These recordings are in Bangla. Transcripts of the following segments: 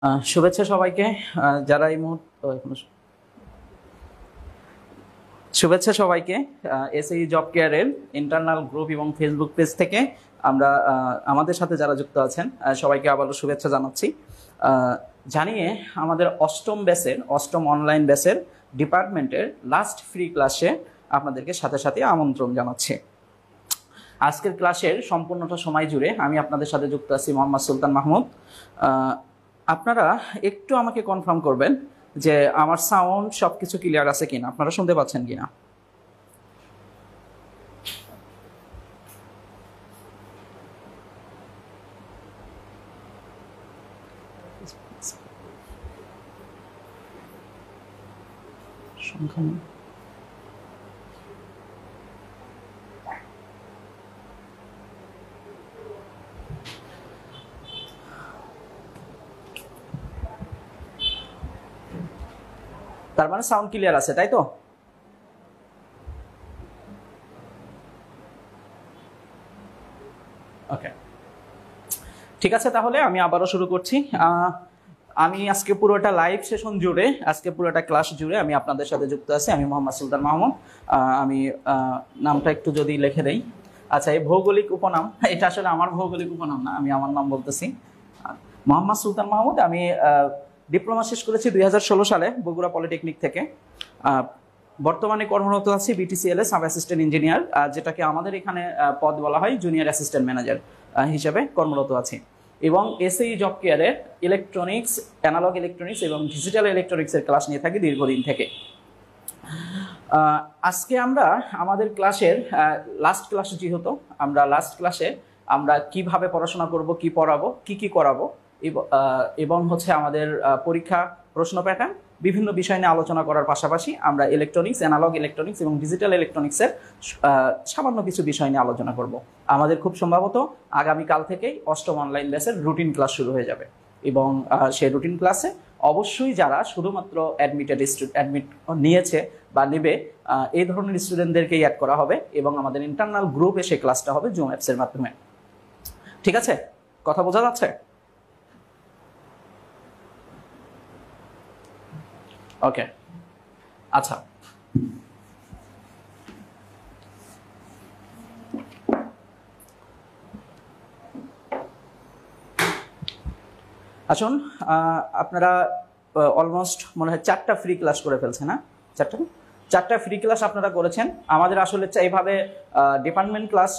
শুভেচ্ছা সবাইকে। যারা এই মুহূর্তে শুভেচ্ছা সবাইকে। এসএই জব কেয়ারের ইন্টারনাল গ্রুপ এবং ফেসবুক পেজ থেকে আমরা আমাদের সাথে যারা যুক্ত আছেন সবাইকে আবারও শুভেচ্ছা জানাচ্ছি। জানিয়ে আমাদের অষ্টম অনলাইন ব্যাচের ডিপার্টমেন্টের লাস্ট ফ্রি ক্লাসে আপনাদেরকে সাথে সাথে আমন্ত্রণ জানাচ্ছি। আজকের ক্লাসের সম্পূর্ণটা সময় জুড়ে আমি আপনাদের সাথে যুক্ত আছি মোহাম্মদ সুলতান মাহমুদ। আপনারা একটু আমাকে কনফার্ম করবেন যে আমার সাউন্ড সবকিছু ক্লিয়ার আছে কিনা, আপনারা শুনতে পাচ্ছেন কিনা। তার মানে সাউন্ড ক্লিয়ার আছে, তাই তো? ওকে, ঠিক আছে, তাহলে আমি আবারও শুরু করছি। আমি আজকে পুরোটা লাইভ সেশন জুড়ে, আজকে পুরোটা ক্লাস জুড়ে আমি আপনাদের সাথে যুক্ত আছি। আমি মোহাম্মদ সুলতান মাহমুদ। আমি নামটা একটু যদি লিখে দেই। আচ্ছা, এই ভৌগোলিক উপনাম, এটা আসলে আমার ভৌগোলিক উপনাম না, আমি আমার নাম বলতেছি মোহাম্মদ সুলতান মাহমুদ। আমি ডিপ্লোমা শেষ করেছি 2016 সালে বগুড়া পলিটেকনিক থেকে। বর্তমানে কর্মরত আছি BTCL a sub assistant engineer, যেটাকে আমাদের এখানে পদ বলা হয় জুনিয়র অ্যাসিস্ট্যান্ট ম্যানেজার হিসেবে কর্মরত আছি। এবং এসএই জব কেয়ারের ইলেকট্রনিক্স, অ্যানালগ ইলেকট্রনিক্স এবং ডিজিটাল ইলেকট্রনিক্সের ক্লাস নিয়ে থাকি দীর্ঘদিন থেকে। আজকে আমরা আমাদের ক্লাসের লাস্ট ক্লাসে যেহেতু আমরা লাস্ট ক্লাসে আমরা কিভাবে পড়াশোনা করব, কি পড়াবো, কি করাবো এবং হচ্ছে আমাদের পরীক্ষা প্রশ্ন প্যাটার্ন বিভিন্ন বিষয় নিয়ে আলোচনা করার পাশাপাশি আমরা ইলেকট্রনিক্স, অ্যানালগ ইলেকট্রনিক্স এবং ডিজিটাল ইলেকট্রনিক্সের সামান্য কিছু বিষয় নিয়ে আলোচনা করব। আমাদের খুব সম্ভবত আগামীকাল থেকেই অষ্টম অনলাইন ব্যাচের রুটিন ক্লাস শুরু হয়ে যাবে এবং সেই রুটিন ক্লাসে অবশ্যই যারা শুধুমাত্র অ্যাডমিট নিয়েছে বা নেবে এই ধরনের স্টুডেন্টদেরকেই অ্যাড করা হবে এবং আমাদের ইন্টারনাল গ্রুপে সেই ক্লাসটা হবে জুম অ্যাপসের মাধ্যমে। ঠিক আছে, কথা বোঝা যাচ্ছে? ওকে, আচ্ছা, আসুন। আপনারা অলমোস্ট মনে হয় 4টা ফ্রি ক্লাস করে ফেলছেন, না? 4টা ফ্রি ক্লাস আপনারা করেছেন। আমাদের আসলে এইভাবে ডিপার্টমেন্ট ক্লাস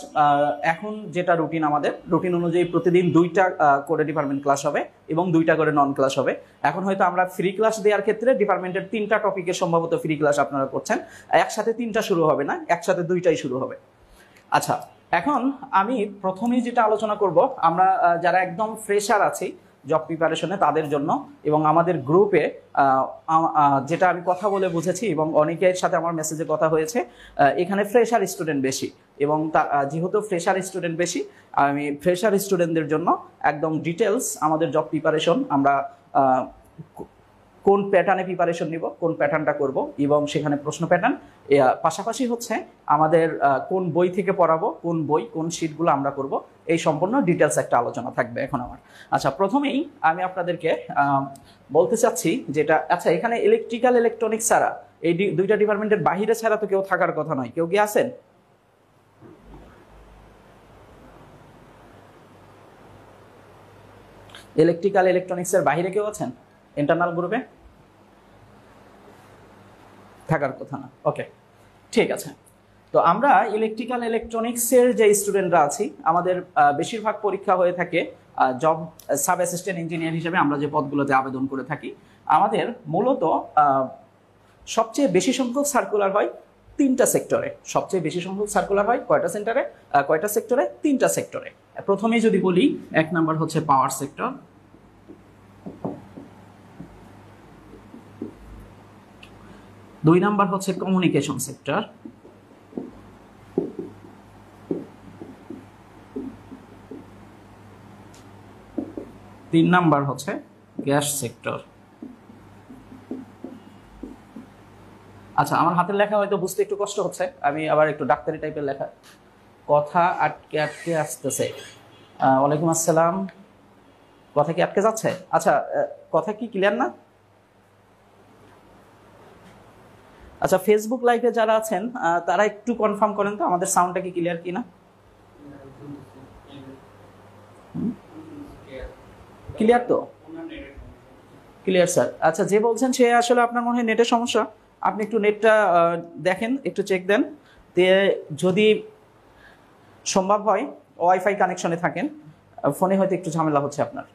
এখন যেটা রুটিন, আমাদের রুটিন অনুযায়ী প্রতিদিন 2টা করে ডিপার্টমেন্ট ক্লাস হবে এবং 2টা করে নন ক্লাস হবে। এখন হয়তো আমরা ফ্রি ক্লাস দেওয়ার ক্ষেত্রে ডিপার্টমেন্টের 3টা টপিকের সম্ভবত ফ্রি ক্লাস আপনারা করছেন। একসাথে 3টা শুরু হবে না, একসাথে 2টাই শুরু হবে। আচ্ছা, এখন আমি প্রথমেই যেটা আলোচনা করব, আমরা যারা একদম ফ্রেশার আছি জব প্রিপারেশনে তাদের জন্য এবং আমাদের গ্রুপে যেটা আমি কথা বলে বুঝেছি এবং অনেকের সাথে আমার মেসেজে কথা হয়েছে, এখানে ফ্রেশার স্টুডেন্ট বেশি এবং যেহেতু ফ্রেশার স্টুডেন্ট বেশি, আমি ফ্রেশার স্টুডেন্টদের জন্য একদম ডিটেলস আমাদের জব প্রিপারেশন, আমরা কোন প্যাটার্নে প্রিপারেশন নিব, কোন প্যাটার্নটা করব এবং সেখানে প্রশ্ন প্যাটার্ন, পাশাপাশি হচ্ছে আমাদের কোন বই থেকে পড়াবো, কোন বই, কোন শিটগুলো আমরা করব, এই সম্পূর্ণ ডিটেলস একটা আলোচনা থাকবে এখন আমার। আচ্ছা, প্রথমেই আমি আপনাদেরকে বলতে চাচ্ছি যেটা, আচ্ছা, এখানে ইলেকট্রিক্যাল ইলেকট্রনিক্স ছাড়া এই 2টা ডিপার্টমেন্টের বাহিরে ছাড়া তো কেউ থাকার কথা নয়। কেউ কি আছেন? ইলেকট্রিক্যাল ইলেকট্রনিক্সের বাহিরে কেউ আছেন ইন্টারনাল গ্রুপে? থাকার কথা না। ওকে, ঠিক আছে। তো আমরা ইলেকট্রিক্যাল ইলেকট্রনিক্সের যে স্টুডেন্টরা আছি, আমাদের বেশিরভাগ পরীক্ষা হয়ে থাকে জব সাব অ্যাসিস্ট্যান্ট ইঞ্জিনিয়ার হিসেবে আমরা যে পদগুলোতে আবেদন করে থাকি। আমাদের মূলত সবচেয়ে বেশি সংখ্যক সার্কুলার হয় 3টা সেক্টরে। সবচেয়ে বেশি সংখ্যক সার্কুলার হয় কয়টা সেক্টরে? 3টা সেক্টরে। প্রথমেই যদি বলি, 1 নাম্বার হচ্ছে পাওয়ার সেক্টর, 2 নাম্বার হচ্ছে কমিউনিকেশন সেক্টর, 3 নাম্বার হচ্ছে গ্যাস সেক্টর। আচ্ছা, আমার হাতের লেখা হয়তো বুঝতে একটু কষ্ট হচ্ছে, আমি আবার একটু ডাক্তারি টাইপের লেখা, কথা আটকে আটকে আসতেছে। ওয়ালাইকুম আসসালাম। কথা কি আটকে যাচ্ছে? আচ্ছা, কথা কি ক্লিয়ার না? আচ্ছা, ফেসবুক লাইভে যারা আছেন তারা একটু কনফার্ম করেন তো আমাদের সাউন্ডটা কি ক্লিয়ার কিনা। ক্লিয়ার তো? Clear sir. আচ্ছা, যে বলছেন সে আসলে আপনার মনে হয় নেটের সমস্যা, আপনি একটু নেটটা দেখেন, একটু চেক দেন। তে যদি সম্ভব হয় ওয়াইফাই কানেকশনে থাকেন, ফোনে হয়তো একটু ঝামেলা হচ্ছে আপনার।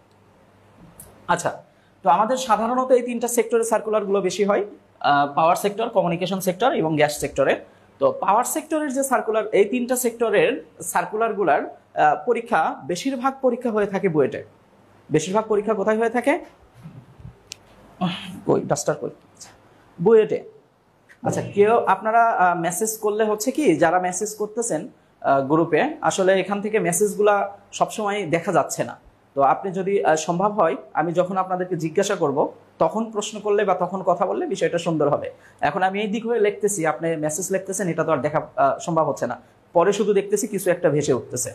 আচ্ছা, তো আমাদের সাধারণত এই তিনটা সেক্টরে সার্কুলারগুলো বেশি হয়, পাওয়ার সেক্টর, কমিউনিকেশন সেক্টর এবং গ্যাস সেক্টরে। তো পাওয়ার সেক্টরের যে সার্কুলার, এই তিনটা সেক্টরের সার্কুলারগুলার পরীক্ষা বেশিরভাগ পরীক্ষা হয়ে থাকে বুয়েটে। বেশিরভাগ পরীক্ষা কোথায় হয়ে থাকে? কই ডাস্টার কই? বুয়েটে। আচ্ছা, কেউ আপনারা মেসেজ করলে হচ্ছে কি, যারা মেসেজ করতেছেন গ্রুপে, আসলে এখান থেকে মেসেজগুলা সবসময় দেখা যাচ্ছে না। তো আপনি যদি সম্ভব হয়, আমি যখন আপনাদেরকে জিজ্ঞাসা করব তখন প্রশ্ন করলে বা তখন কথা বললে বিষয়টা সুন্দর হবে। এখন আমি এই দিক হয়ে লিখতেছি, আপনি মেসেজ লিখতেছেন, এটা তো আর দেখা সম্ভব হচ্ছে না। পরে শুধু দেখতেছি কিছু একটা ভেসে উঠতেছে।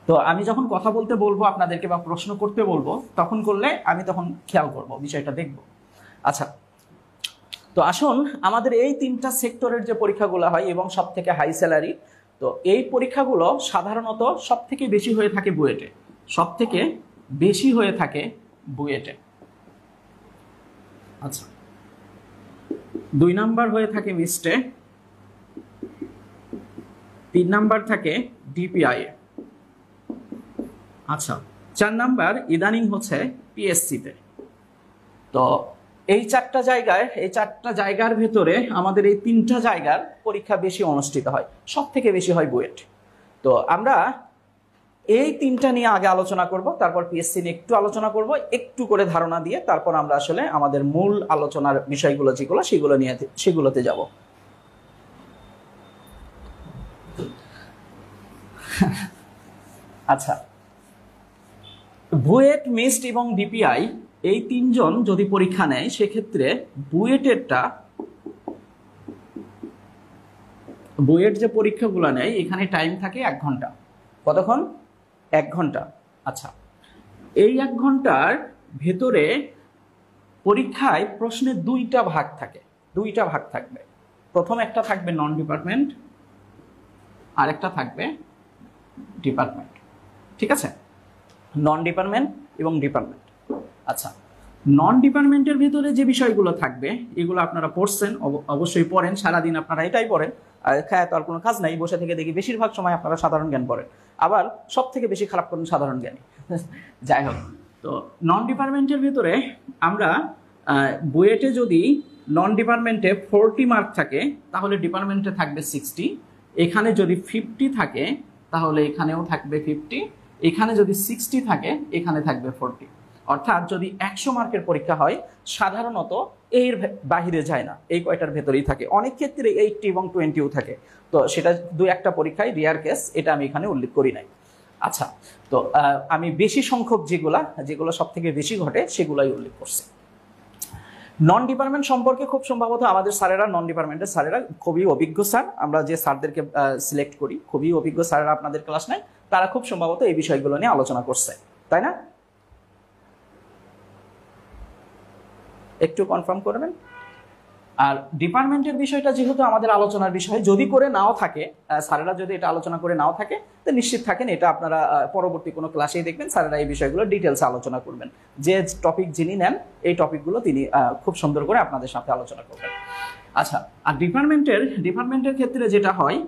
তো আমি যখন কথা বলতে বলবো আপনাদেরকে বা প্রশ্ন করতে বলবো, তখন করলে আমি তখন খেয়াল করব, বিষয়টা দেখব। আচ্ছা, তো আসুন আমাদের এই তিনটা সেক্টরের যে পরীক্ষাগুলো হয় এবং সব থেকে হাই স্যালারি, তো এই পরীক্ষাগুলো সাধারণত সব থেকে বেশি হয়ে থাকে বুয়েটে। সব থেকে বেশি হয়ে থাকে বুয়েটে। আচ্ছা, 2 নাম্বার হয়ে থাকে মিস্টে, 3 নাম্বার থাকে ডিপিআই এ। আচ্ছা, 4 নাম্বার ইদানিং হচ্ছে পিএসসিতে। তো এই চারটা জায়গার ভেতরে আমাদের এই তিনটা জায়গার পরীক্ষা বেশি অনুষ্ঠিত হয়, সব থেকে বেশি হয় বুয়েট। তো আমরা এই তিনটা নিয়ে আগে আলোচনা করব, তারপর পিএসসি নিয়ে একটু আলোচনা করব, একটু করে ধারণা দিয়ে তারপর আমরা আসলে আমাদের মূল আলোচনার বিষয়গুলো যেগুলো সেগুলোতে যাব। আচ্ছা, বুয়েট, মিস্ট এবং ডিপিআই এই তিনজন যদি পরীক্ষা নেয়, সেক্ষেত্রে বুয়েট যে পরীক্ষাগুলো নেয় এখানে টাইম থাকে 1 ঘন্টা। কতক্ষণ? 1 ঘন্টা। আচ্ছা, এই 1 ঘন্টার ভেতরে পরীক্ষায় প্রশ্নের 2টা ভাগ থাকবে। প্রথম একটা থাকবে নন ডিপার্টমেন্ট, আর একটা থাকবে ডিপার্টমেন্ট। ঠিক আছে, নন ডিপার্টমেন্ট এবং ডিপার্টমেন্ট। আচ্ছা, নন ডিপার্টমেন্টের ভিতরে যে বিষয়গুলো থাকবে এগুলো আপনারা পড়ছেন, অবশ্যই পড়েন, সারাদিন আপনারা এটাই পড়েন, আর খায় তো আর কোনো কাজ নাই, বসে থেকে দেখি বেশিরভাগ সময় আপনারা সাধারণ জ্ঞান পড়েন, আবার সব থেকে বেশি খারাপ করেন সাধারণ জ্ঞানী। যাই হোক, তো নন ডিপার্টমেন্টের ভিতরে আমরা বুয়েটে যদি নন ডিপার্টমেন্টে 40 মার্ক থাকে তাহলে ডিপার্টমেন্টে থাকবে 60, এখানে যদি 50 থাকে তাহলে এখানেও থাকবে 50, এখানে যদি 60 থাকে এখানে থাকবে 40। অর্থাৎ যদি 100 মার্কের পরীক্ষা হয় সাধারণত এর বাহিরে যায় না, এই কয়টার ভেতরেই থাকে। অনেক ক্ষেত্রে 80 এবং 20ও থাকে, তো সেটা 2-1টা পরীক্ষায় রিয়ার কেস, এটা আমি এখানে উল্লেখ করি নাই। আচ্ছা, তো আমি বেশি সংখ্যক যেগুলো সব থেকে বেশি ঘটে সেগুলাই উল্লেখ করছি। নন ডিপার্টমেন্ট সম্পর্কে খুব সম্ভবত আমাদের স্যারেরা, নন ডিপার্টমেন্টের স্যারেরা খুবই অভিজ্ঞ স্যার, আমরা যে স্যারদেরকে সিলেক্ট করি খুবই অভিজ্ঞ স্যারেরা আপনাদের ক্লাস নেয়, তারা খুব সম্ভবত এই বিষয়গুলো নিয়ে আলোচনা করছে, তাই না? একটু কনফার্ম করবেন। আর ডিপার্টমেন্টের বিষয়টা যেহেতু আমাদের আলোচনার বিষয়, যদি করে নাও থাকে, স্যারেরা যদি এটা আলোচনা করে নাও থাকে, তো নিশ্চিত থাকেন এটা আপনারা পরবর্তী কোনো ক্লাসেই দেখবেন স্যারেরা এই বিষয়গুলো ডিটেলসে আলোচনা করবেন। যে টপিক যিনি নেন এই টপিকগুলো তিনি খুব সুন্দর করে আপনাদের সাথে আলোচনা করবেন। আচ্ছা, আর ডিপার্টমেন্টের ক্ষেত্রে যেটা হয়,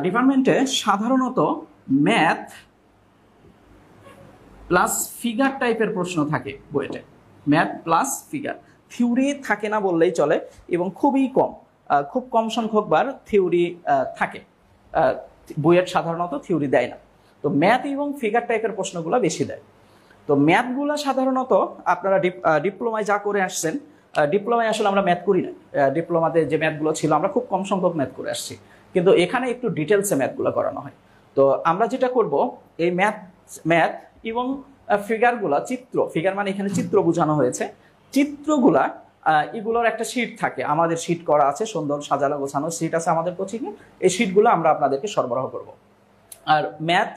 ডিপার্টমেন্টে সাধারণত ম্যাথ প্লাস ফিগার টাইপের প্রশ্ন থাকে বুয়েটে, ম্যাথ প্লাস ফিগার। থিওরি থাকে না বললেই চলে, এবং খুব কম সংখ্যকবার থিওরি থাকে। বুয়েট সাধারণত থিওরি দেয় না, তো ম্যাথ এবং ফিগার টাইপের প্রশ্নগুলো বেশি দেয়। তো ম্যাথগুলো সাধারণত আপনারা ডিপ্লোমায় যা করে আসছেন, ডিপ্লোমায় আসলে আমরা ম্যাথ করি না, ডিপ্লোমাতে যে ম্যাথগুলো ছিল আমরা খুব কম সংখ্যক ম্যাথ করে আসছি, কিন্তু এখানে একটু ডিটেলসে ম্যাথগুলো করানো হয়। তো আমরা যেটা করব, এই ম্যাথ এবং ফিগারগুলা, ফিগার মানে এখানে চিত্র বোঝানো হয়েছে, চিত্রগুলা এগুলোর একটা শিট থাকে, আমাদের শিট করা আছে, সুন্দর সাজানো গোছানো শিট আছে আমাদের কোচিংয়ে, এই শিটগুলো আমরা আপনাদেরকে সরবরাহ করব। আর ম্যাথ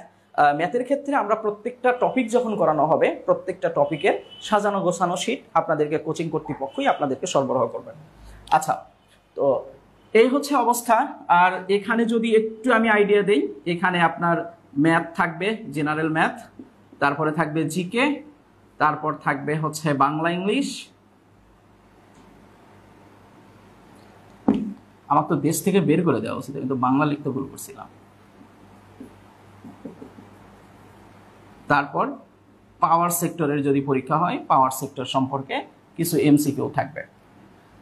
ম্যাথের ক্ষেত্রে আমরা প্রত্যেকটা টপিক যখন করানো হবে প্রত্যেকটা টপিকের সাজানো গোছানো শিট আপনাদেরকে কোচিং কর্তৃপক্ষই আপনাদেরকে সরবরাহ করবেন। আচ্ছা, তো এই হচ্ছে অবস্থা। আর এখানে যদি একটু আমি আইডিয়া দেই, এখানে আপনার ম্যাথ থাকবে, জেনারেল ম্যাথ, তারপরে থাকবে জিকে, তারপর থাকবে হচ্ছে বাংলা ইংলিশ। আমার তো দেশ থেকে বের করে দেওয়া উচিত, কিন্তু বাংলা লিখতে ভুল করছিলাম। তারপর পাওয়ার সেক্টরের যদি পরীক্ষা হয়, পাওয়ার সেক্টর সম্পর্কে কিছু এমসিকিউ থাকবে,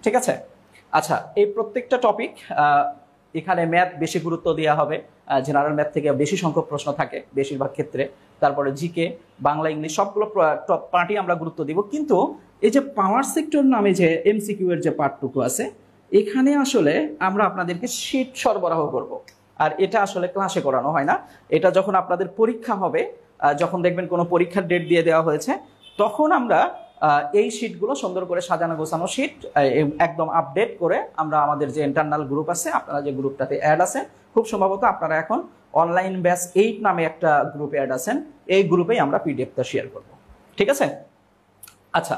ঠিক আছে। আচ্ছা, এই প্রত্যেকটা টপিক এখানে ম্যাথ বেশি গুরুত্ব দেওয়া হবে, জেনারেল ম্যাথ থেকে বেশি সংখ্যক প্রশ্ন থাকে বেশিরভাগ ক্ষেত্রে। তারপরে জিকে, বাংলা ইংলিশ সবগুলো পার্টই আমরা গুরুত্ব দিব। কিন্তু এই যে পাওয়ার সেক্টর নামে যে এমসিকিউ এর যে পার্টটুকু আছে, এখানে আসলে আমরা আপনাদেরকে শিট সরবরাহ করব। আর এটা আসলে ক্লাসে করানো হয় না, এটা যখন আপনাদের পরীক্ষা হবে, যখন দেখবেন কোনো পরীক্ষার ডেট দিয়ে দেওয়া হয়েছে, তখন আমরা এই শিটগুলো সুন্দর করে সাজানো গোছানো শিট একদম আপডেট করে আমরা আমাদের যে ইন্টারনাল গ্রুপ আছে, আপনারা যে গ্রুপটাতে অ্যাড আছে, খুব সম্ভবত আপনারা এখন অনলাইন ব্যাচ 8 নামে একটা গ্রুপে অ্যাড আছেন, এই গ্রুপেই আমরা পিডিএফটা শেয়ার করব, ঠিক আছে। আচ্ছা,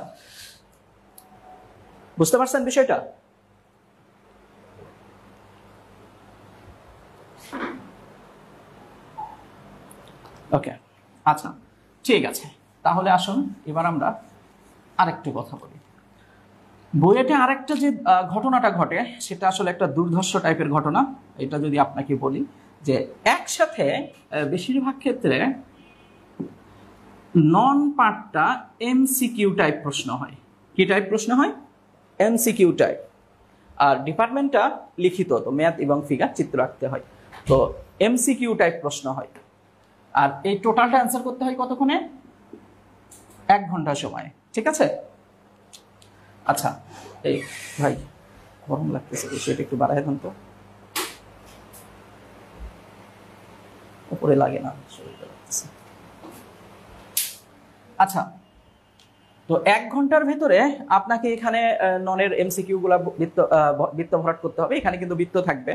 বুঝতে পারছেন বিষয়টা? ওকে, আচ্ছা ঠিক আছে। তাহলে আসুন এবার আমরা আরেকটু কথা বলি। বুয়েটে আরেকটা যে ঘটনাটা ঘটে, সেটা আসলে একটা দুর্ধর্ষ টাইপের ঘটনা। এটা যদি আপনাকে বলি যে একসাথে বেশিরভাগ ক্ষেত্রে নন পার্টটা এমসিকিউ টাইপ প্রশ্ন হয়। কি টাইপ প্রশ্ন হয়? MCQ type. আর ডিপার্টমেন্টটা লিখিত, তো ম্যাথ এবং ফিগার চিত্র আঁকতে হয়, তো এমসিকিউ টাইপ প্রশ্ন হয়। আর এই টোটালটা অ্যান্সার করতে হয় কতক্ষণে? 1 ঘন্টা সময়, ঠিক আছে। আচ্ছা, এই ভাই গরম লাগতেছে, সেটা একটু বাড়ায় দেন তো, উপরে লাগে না, শরীরটা লাগতেছে। আচ্ছা, তো 1 ঘন্টার ভেতরে আপনাকে এখানে ননের এমসিকিউ গুলা বৃত্ত ভরাট করতে হবে। এখানে কিন্তু বৃত্ত থাকবে,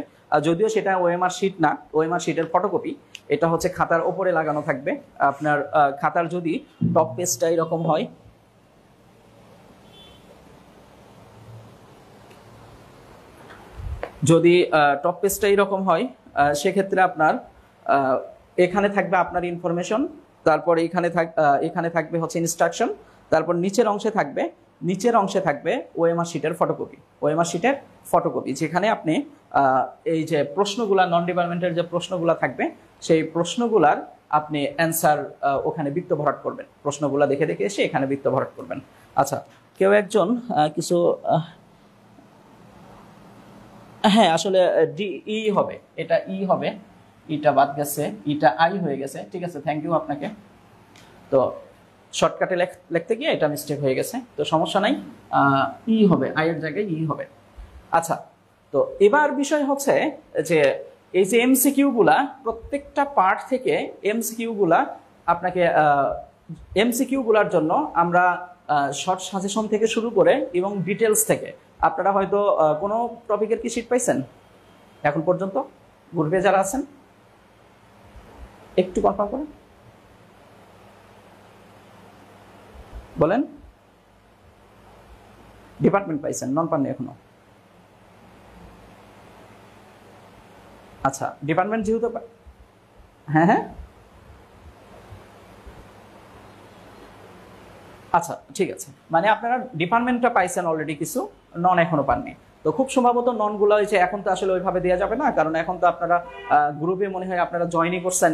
যদিও সেটা ওএমআর শিট না, ওএমআর শিটের ফটোকপি। এটা হচ্ছে খাতার ওপরে লাগানো থাকবে। আপনার খাতার যদি টপ পেজটা এরকম হয়, যদি টপ পেজটা এরকম হয়, সেক্ষেত্রে আপনার এখানে থাকবে আপনার ইনফরমেশন, তারপরে এখানে থাকবে হচ্ছে ইনস্ট্রাকশন, তারপর নিচের অংশে থাকবে ওএমআর শিটের ফটোকপি। ওএমআর শিটের ফটোকপি যেখানে আপনি এই যে প্রশ্নগুলা, নন ডিপার্টমেন্টের যে প্রশ্নগুলা থাকবে, সেই প্রশ্নগুলার আপনি অ্যান্সার ওখানে বৃত্ত ভরাট করবেন। প্রশ্নগুলা দেখে দেখে এসে এখানে বৃত্ত ভরাট করবেন। আচ্ছা, কেউ একজন কিছু, হ্যাঁ আসলে ই হবে, এটা ই হবে, ইটা বাদ গেছে, ইটা আই হয়ে গেছে, ঠিক আছে, থ্যাংক ইউ আপনাকে। তো শর্টকাটে লিখতে গিয়ে এটা মিস্টেক হয়ে গেছে, তো সমস্যা নাই, ই হবে, আয়ের জায়গায় ই হবে। আচ্ছা, তো এবার বিষয় হচ্ছে যে এই যে এমসিকিউ গুলা, প্রত্যেকটা পার্ট থেকে এমসিকিউ গুলা আপনাকে, এমসিকিউ গুলার জন্য আমরা শর্ট সাজেশন থেকে শুরু করে এবং ডিটেলস থেকে, আপনারা হয়তো কোনো টপিকের কি শিট পাইছেন এখন পর্যন্ত? গ্রুপে যারা আছেন একটু কনফার্ম করেন, বলেন। ডিপার্টমেন্ট পাইছেন, নন পাননি এখনো? আচ্ছা, ডিপার্টমেন্ট যেহেতু, হ্যাঁ হ্যাঁ, আচ্ছা ঠিক আছে, মানে আপনারা ডিপার্টমেন্টটা পাইছেন অলরেডি, কিছু নন এখনো পাননি। তো খুব সম্ভবত ননগুলো হয়েছে, এখন তো আসলে ওইভাবে দেওয়া যাবে না, কারণ এখন তো আপনারা গ্রুপে মনে হয় আপনারা জয়েনই করছেন,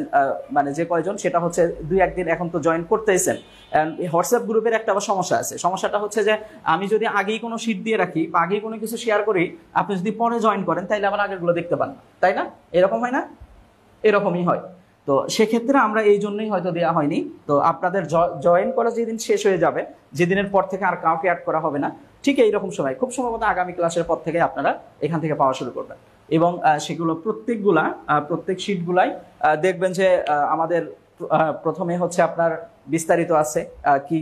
মানে যে কয়জন, সেটা হচ্ছে 2-1 দিন এখন তো জয়েন করতেইছেন। হোয়াটসঅ্যাপ গ্রুপের একটা আবার সমস্যা আছে, সমস্যাটা হচ্ছে যে আমি যদি আগেই কোনো শিট দিয়ে রাখি বা আগেই কোনো কিছু শেয়ার করি, আপনি যদি পরে জয়েন করেন তাইলে আবার আগেরগুলো দেখতে পান না, তাই না? এরকম হয় না? এরকমই হয়। তো সেক্ষেত্রে আমরা এই জন্যই হয়তো দেওয়া হয়নি। তো আপনাদের জয়েন করা যেদিন শেষ হয়ে যাবে, যেদিনের পর থেকে আর কাউকে অ্যাড করা হবে না, ঠিক এইরকম সময়, খুব সম্ভবত আগামী ক্লাসের পর থেকে আপনারা এখান থেকে পাওয়া শুরু করবেন। এবং সেগুলো প্রত্যেক শিটগুলাই দেখবেন যে আমাদের প্রথমে হচ্ছে আপনার বিস্তারিত আছে, কি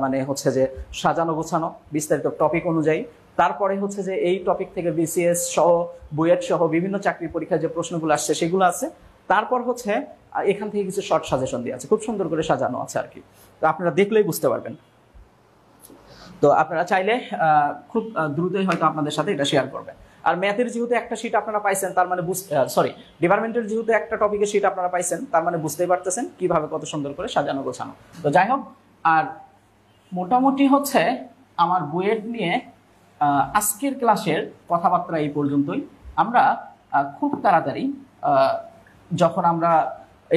মানে হচ্ছে যে সাজানো গোছানো বিস্তারিত টপিক অনুযায়ী। তারপরে হচ্ছে যে এই টপিক থেকে বিসিএস সহ, বুয়েট সহ বিভিন্ন চাকরির পরীক্ষায় যে প্রশ্নগুলো আসছে সেগুলো আছে। তারপর হচ্ছে এখান থেকে কিছু শর্ট সাজেশন দেওয়া আছে, খুব সুন্দর করে সাজানো আছে আর কি। তো আপনারা দেখলেই বুঝতে পারবেন। তো আপনারা চাইলে খুব দ্রুতই হয়তো আপনাদের সাথে এটা শেয়ার করবেন। আর ম্যাথের যেহেতু একটা শীট আপনারা পাইছেন, তার মানে ডিপার্টমেন্টের যেহেতু একটা টপিকের শীট আপনারা পাইছেন, তার মানে বুঝতেই পারতেছেন কিভাবে কত সুন্দর করে সাজানো গোছানো। তো যাই হোক, আর মোটামুটি হচ্ছে আমার বুয়েট নিয়ে আজকের ক্লাসের কথাবার্তা এই পর্যন্তই। আমরা খুব তাড়াতাড়ি যখন আমরা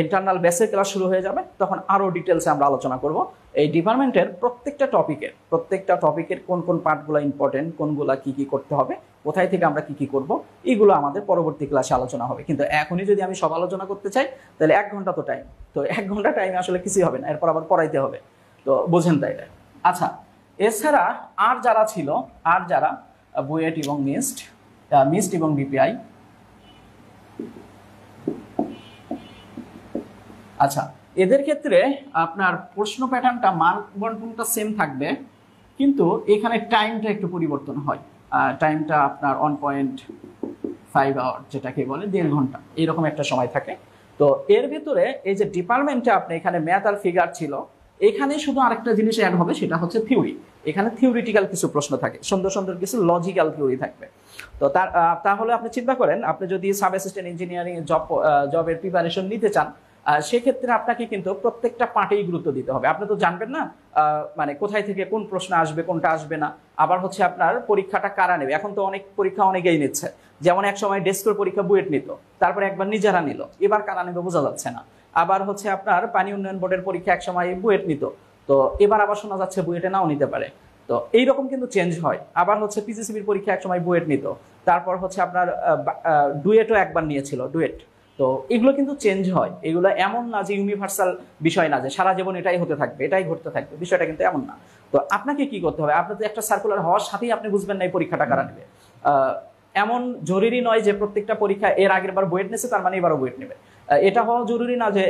ইন্টারনাল বেসের ক্লাস শুরু হয়ে যাবে, তখন আরও ডিটেলসে আমরা আলোচনা করব এই ডিপার্টমেন্টের প্রত্যেকটা টপিকের কোন কোন পার্টগুলো ইম্পর্টেন্ট, কোনগুলো কি কি করতে হবে, কোথায় থেকে আমরা কি কি করব, এগুলো আমাদের পরবর্তী ক্লাসে আলোচনা হবে। কিন্তু এখনই যদি আমি সব আলোচনা করতে চাই, তাহলে 1 ঘন্টা তো টাইম, তো 1 ঘন্টা টাইমে আসলে কিছুই হবে না, এরপর আবার পড়াইতে হবে। তো বোঝেন তাই। আচ্ছা, এছাড়া আর যারা বুয়েট এবং মিস্ট এবং বিপিআই, আচ্ছা, এদের ক্ষেত্রে আপনার প্রশ্ন প্যাটার্নটা, মার্ক বন্টনটা সেম থাকবে, কিন্তু এখানে টাইমটা একটু পরিবর্তন হয়। টাইমটা আপনার 1.5 আওয়ার, যেটাকে বলে 1.5 ঘন্টা, এরকম একটা সময় থাকে। তো এর ভিতরে এই যে ডিপার্টমেন্টে আপনি এখানে ম্যাথ আর ফিগার ছিল, এখানে শুধু আরেকটা জিনিস অ্যাড হবে, সেটা হচ্ছে থিওরি। এখানে থিওরিটিক্যাল কিছু প্রশ্ন থাকে, সুন্দর সুন্দর কিছু লজিক্যাল থিওরি থাকবে। তো তাহলে আপনি চিন্তা করেন, আপনি যদি সাব অ্যাসিস্ট্যান্ট ইঞ্জিনিয়ারিং জবের প্রিপারেশন নিতে চান, সেক্ষেত্রে আপনাকে কিন্তু প্রত্যেকটা পার্টেই গুরুত্ব দিতে হবে। আপনি তো জানবেন না মানে কোথায় থেকে কোন প্রশ্ন আসবে, কোনটা আসবে না। আবার হচ্ছে আপনার পরীক্ষাটা কারা নেবে, এখন তো অনেক পরীক্ষা অনেকেই নিচ্ছে। যেমন এক সময় ডেস্কের পরীক্ষা বুয়েট নিত, তারপরে একবার নিজেরা নিল, এবার কারা নেবে বোঝা যাচ্ছে না। আবার হচ্ছে আপনার পানি উন্নয়ন বোর্ডের পরীক্ষা এক সময় বুয়েট নিত, তো এবার আবার শোনা যাচ্ছে বুয়েটে নাও নিতে পারে। তো এইরকম কিন্তু চেঞ্জ হয়। আবার হচ্ছে পিজিসিবির পরীক্ষা এক সময় বুয়েট নিত, তারপর হচ্ছে আপনার ডুয়েটও একবার নিয়েছিল, ডুয়েট। তো এগুলো কিন্তু চেঞ্জ হয়, এগুলো এমন না যে ইউনিভার্সাল বিষয় না যে সারা জীবন এটাই হতে থাকবে, এটাই ঘটতে থাকবে, বিষয়টা কিন্তু এমন না। তো আপনাকে কি করতে হবে, আপনার তো একটা সার্কুলার হওয়ার সাথেই আপনি বুঝবেন না এই পরীক্ষাটা কারা নেবে। এমন জরুরি নয় যে প্রত্যেকটা পরীক্ষা এর আগের বার বুয়েট নিয়েছে তার মানে এবারও বুয়েট নেবে। এটা হওয়া জরুরি না যে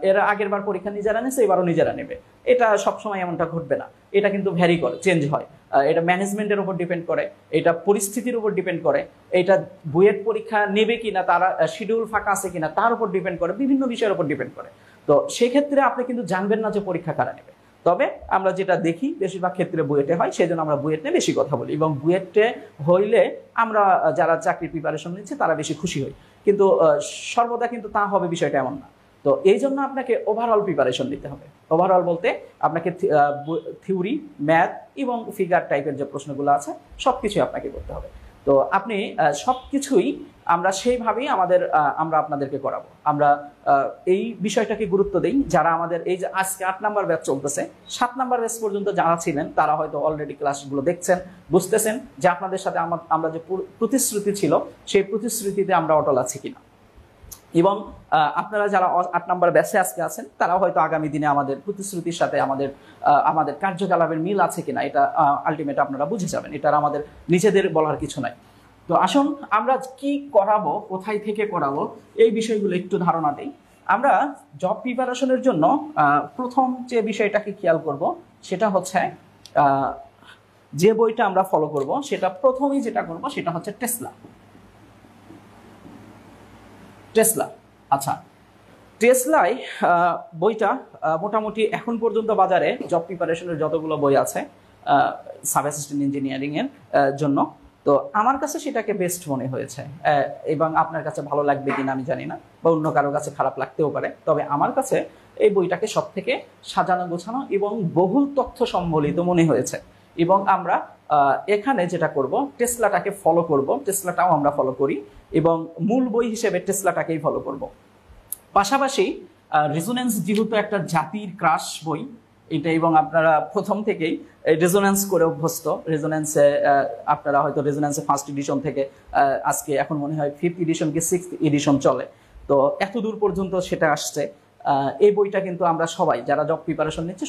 এর আগের বার পরীক্ষা নিজেরা নিয়েছে এবারও নিজেরা নেবে। এটা সবসময় এমনটা ঘটবে না, এটা কিন্তু ভ্যারি করে, চেঞ্জ হয়। এটা ম্যানেজমেন্টের উপর ডিপেন্ড করে, এটা পরিস্থিতির উপর ডিপেন্ড করে, এটা বুয়েট পরীক্ষা নেবে কিনা, তারা শিডিউল ফাঁকা আছে কিনা তার উপর ডিপেন্ড করে, বিভিন্ন বিষয়ের উপর ডিপেন্ড করে। তো সেক্ষেত্রে আপনি কিন্তু জানবেন না যে পরীক্ষা কারা নেবে। তবে আমরা যেটা দেখি বেশিরভাগ ক্ষেত্রে বুয়েটে হয়, সেই জন্য আমরা বুয়েট নিয়ে বেশি কথা বলি, এবং বুয়েটে হইলে আমরা যারা চাকরির প্রিপারেশন নিচ্ছে তারা বেশি খুশি হই। কিন্তু সর্বদা কিন্তু তা হবে বিষয়টা এমন না। তো এই জন্য আপনাকে ওভারঅল প্রিপারেশন নিতে হবে। ওভারঅল বলতে আপনাকে থিওরি, ম্যাথ এবং ফিগার টাইপের যে প্রশ্নগুলো আছে সব কিছুই আপনাকে করতে হবে। তো আপনি সব কিছুই আমরা সেইভাবেই আমরা আপনাদেরকে করাবো। আমরা এই বিষয়টাকে গুরুত্ব দিই। যারা আমাদের এই যে আজকে 8 নাম্বার ব্যাচ চলতেছে, 7 নাম্বার ব্যাচ পর্যন্ত যারা ছিলেন তারা হয়তো অলরেডি ক্লাসগুলো দেখছেন, বুঝতেছেন যে আপনাদের সাথে আমরা যে প্রতিশ্রুতি ছিল সেই প্রতিশ্রুতিতে আমরা অটল আছি কিনা। এবং আপনারা যারা 8 নাম্বার ব্যাচে আজকে আছেন তারা হয়তো আগামী দিনে আমাদের প্রতিশ্রুতির সাথে আমাদের কার্যকলাপের মিল আছে কিনা এটা আলটিমেট আপনারা বুঝে যাবেন। এটার আমাদের নিজেদের বলার কিছু নাই। তো আসুন আমরা কি করাবো, কোথায় থেকে করাবো, এই বিষয়গুলো একটু ধারণা দিই। আমরা জব প্রিপারেশনের জন্য প্রথম যে বিষয়টাকে খেয়াল করব সেটা হচ্ছে যে বইটা আমরা ফলো করব, সেটা প্রথমেই যেটা করব সেটা হচ্ছে টেসলা। আচ্ছা, টেসলাই বইটা মোটামুটি এখন পর্যন্ত বাজারে জব প্রিপারেশনের যতগুলো বই আছে সাব অ্যাসিস্ট্যান্ট ইঞ্জিনিয়ারিং এর জন্য, তো আমার কাছে সেটাকে বেস্ট মনে হয়েছে। এবং আপনার কাছে ভালো লাগবে কিনা আমি জানি না, বা অন্য কারো কাছে খারাপ লাগতেও পারে, তবে আমার কাছে এই বইটাকে সব থেকে সাজানো গোছানো এবং বহুল তথ্য সম্বলিত মনে হয়েছে। এবং আমরা এখানে যেটা করব, টেসলাটাকে ফলো করব, টেসলাটাও আমরা ফলো করি এবং মূল বই হিসেবে টেসলাটাকেই ফলো করব। পাশাপাশি রেজোনেন্স যেহেতু একটা জাতির ক্রাশ বই এটা, এবং আপনারা প্রথম থেকেই রেজোনেন্স করে অভ্যস্ত। রেজোনেন্সে আপনারা হয়তো রেজোনেন্সে 1st এডিশন থেকে আজকে এখন মনে হয় 5th এডিশন কি 6th এডিশন চলে, তো এত দূর পর্যন্ত সেটা আসছে। এই বইটা কিন্তু আমরা সবাই যারা জব প্রিপারেশন নিচ্ছে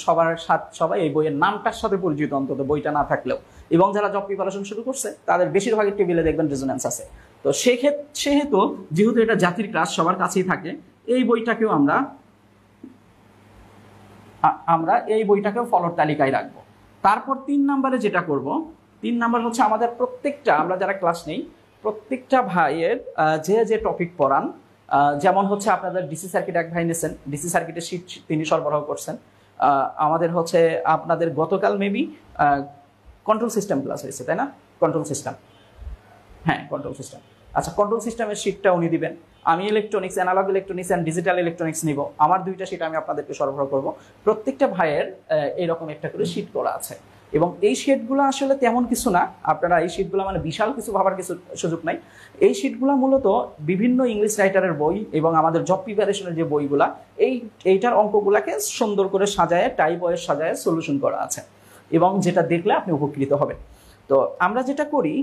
সবাই এই বইয়ের নামটার সাথে পরিচিত, অন্তত বইটা না থাকলেও। এবং যারা জব প্রিপারেশন শুরু করছে তাদের বেশিরভাগের টেবিলে দেখবেন রেজোনেন্স আছে। তো সেহেতু যেহেতু এটা জাতির ক্লাস সবার কাছেই থাকে, এই বইটাকেও আমরা এই বইটাকেও ফলোর তালিকায় রাখবো। তারপর 3 নম্বরে যেটা করব, 3 নম্বর হচ্ছে আমাদের প্রত্যেকটা, আমরা যারা ক্লাস নেই প্রত্যেকটা ভাইয়ের যে টপিক পড়ান যেমন হচ্ছে আপনাদের ডিসি সার্কিট এক ভাই নিয়েছেন, ডিসি সার্কিটের শীট তিনি সরবরাহ করছেন। আমাদের হচ্ছে আপনাদের গতকাল মেবি কন্ট্রোল সিস্টেম ক্লাস হয়েছে, তাই না? কন্ট্রোল সিস্টেম, হ্যাঁ কন্ট্রোল সিস্টেম। আচ্ছা, কন্ট্রোল সিস্টেমের শীটটা উনি দিবেন। আমি electronics, analog electronics and digital electronics নিব, আমার দুইটা শীট আমি আপনাদেরকে সরবরাহ করব। প্রত্যেকটা ভাইয়ের এরকম একটা করে শীট করা আছে, এবং এই শীটগুলো আসলে তেমন কিছু না, আপনারা এই শীটগুলো মানে বিশাল কিছু ভাবার কিছু সুযোগ নাই। এই শীটগুলো মূলত বিভিন্ন ইংলিশ রাইটারের বই এবং আমাদের জব প্রিপারেশনের যে বইগুলা, এইটার অঙ্কগুলাকে সুন্দর করে সাজায়, টাইপ ওয়াইজ সাজায় সলিউশন করা আছে, এবং যেটা দেখলে আপনি উপকৃত হবেন। তো আমরা যেটা করি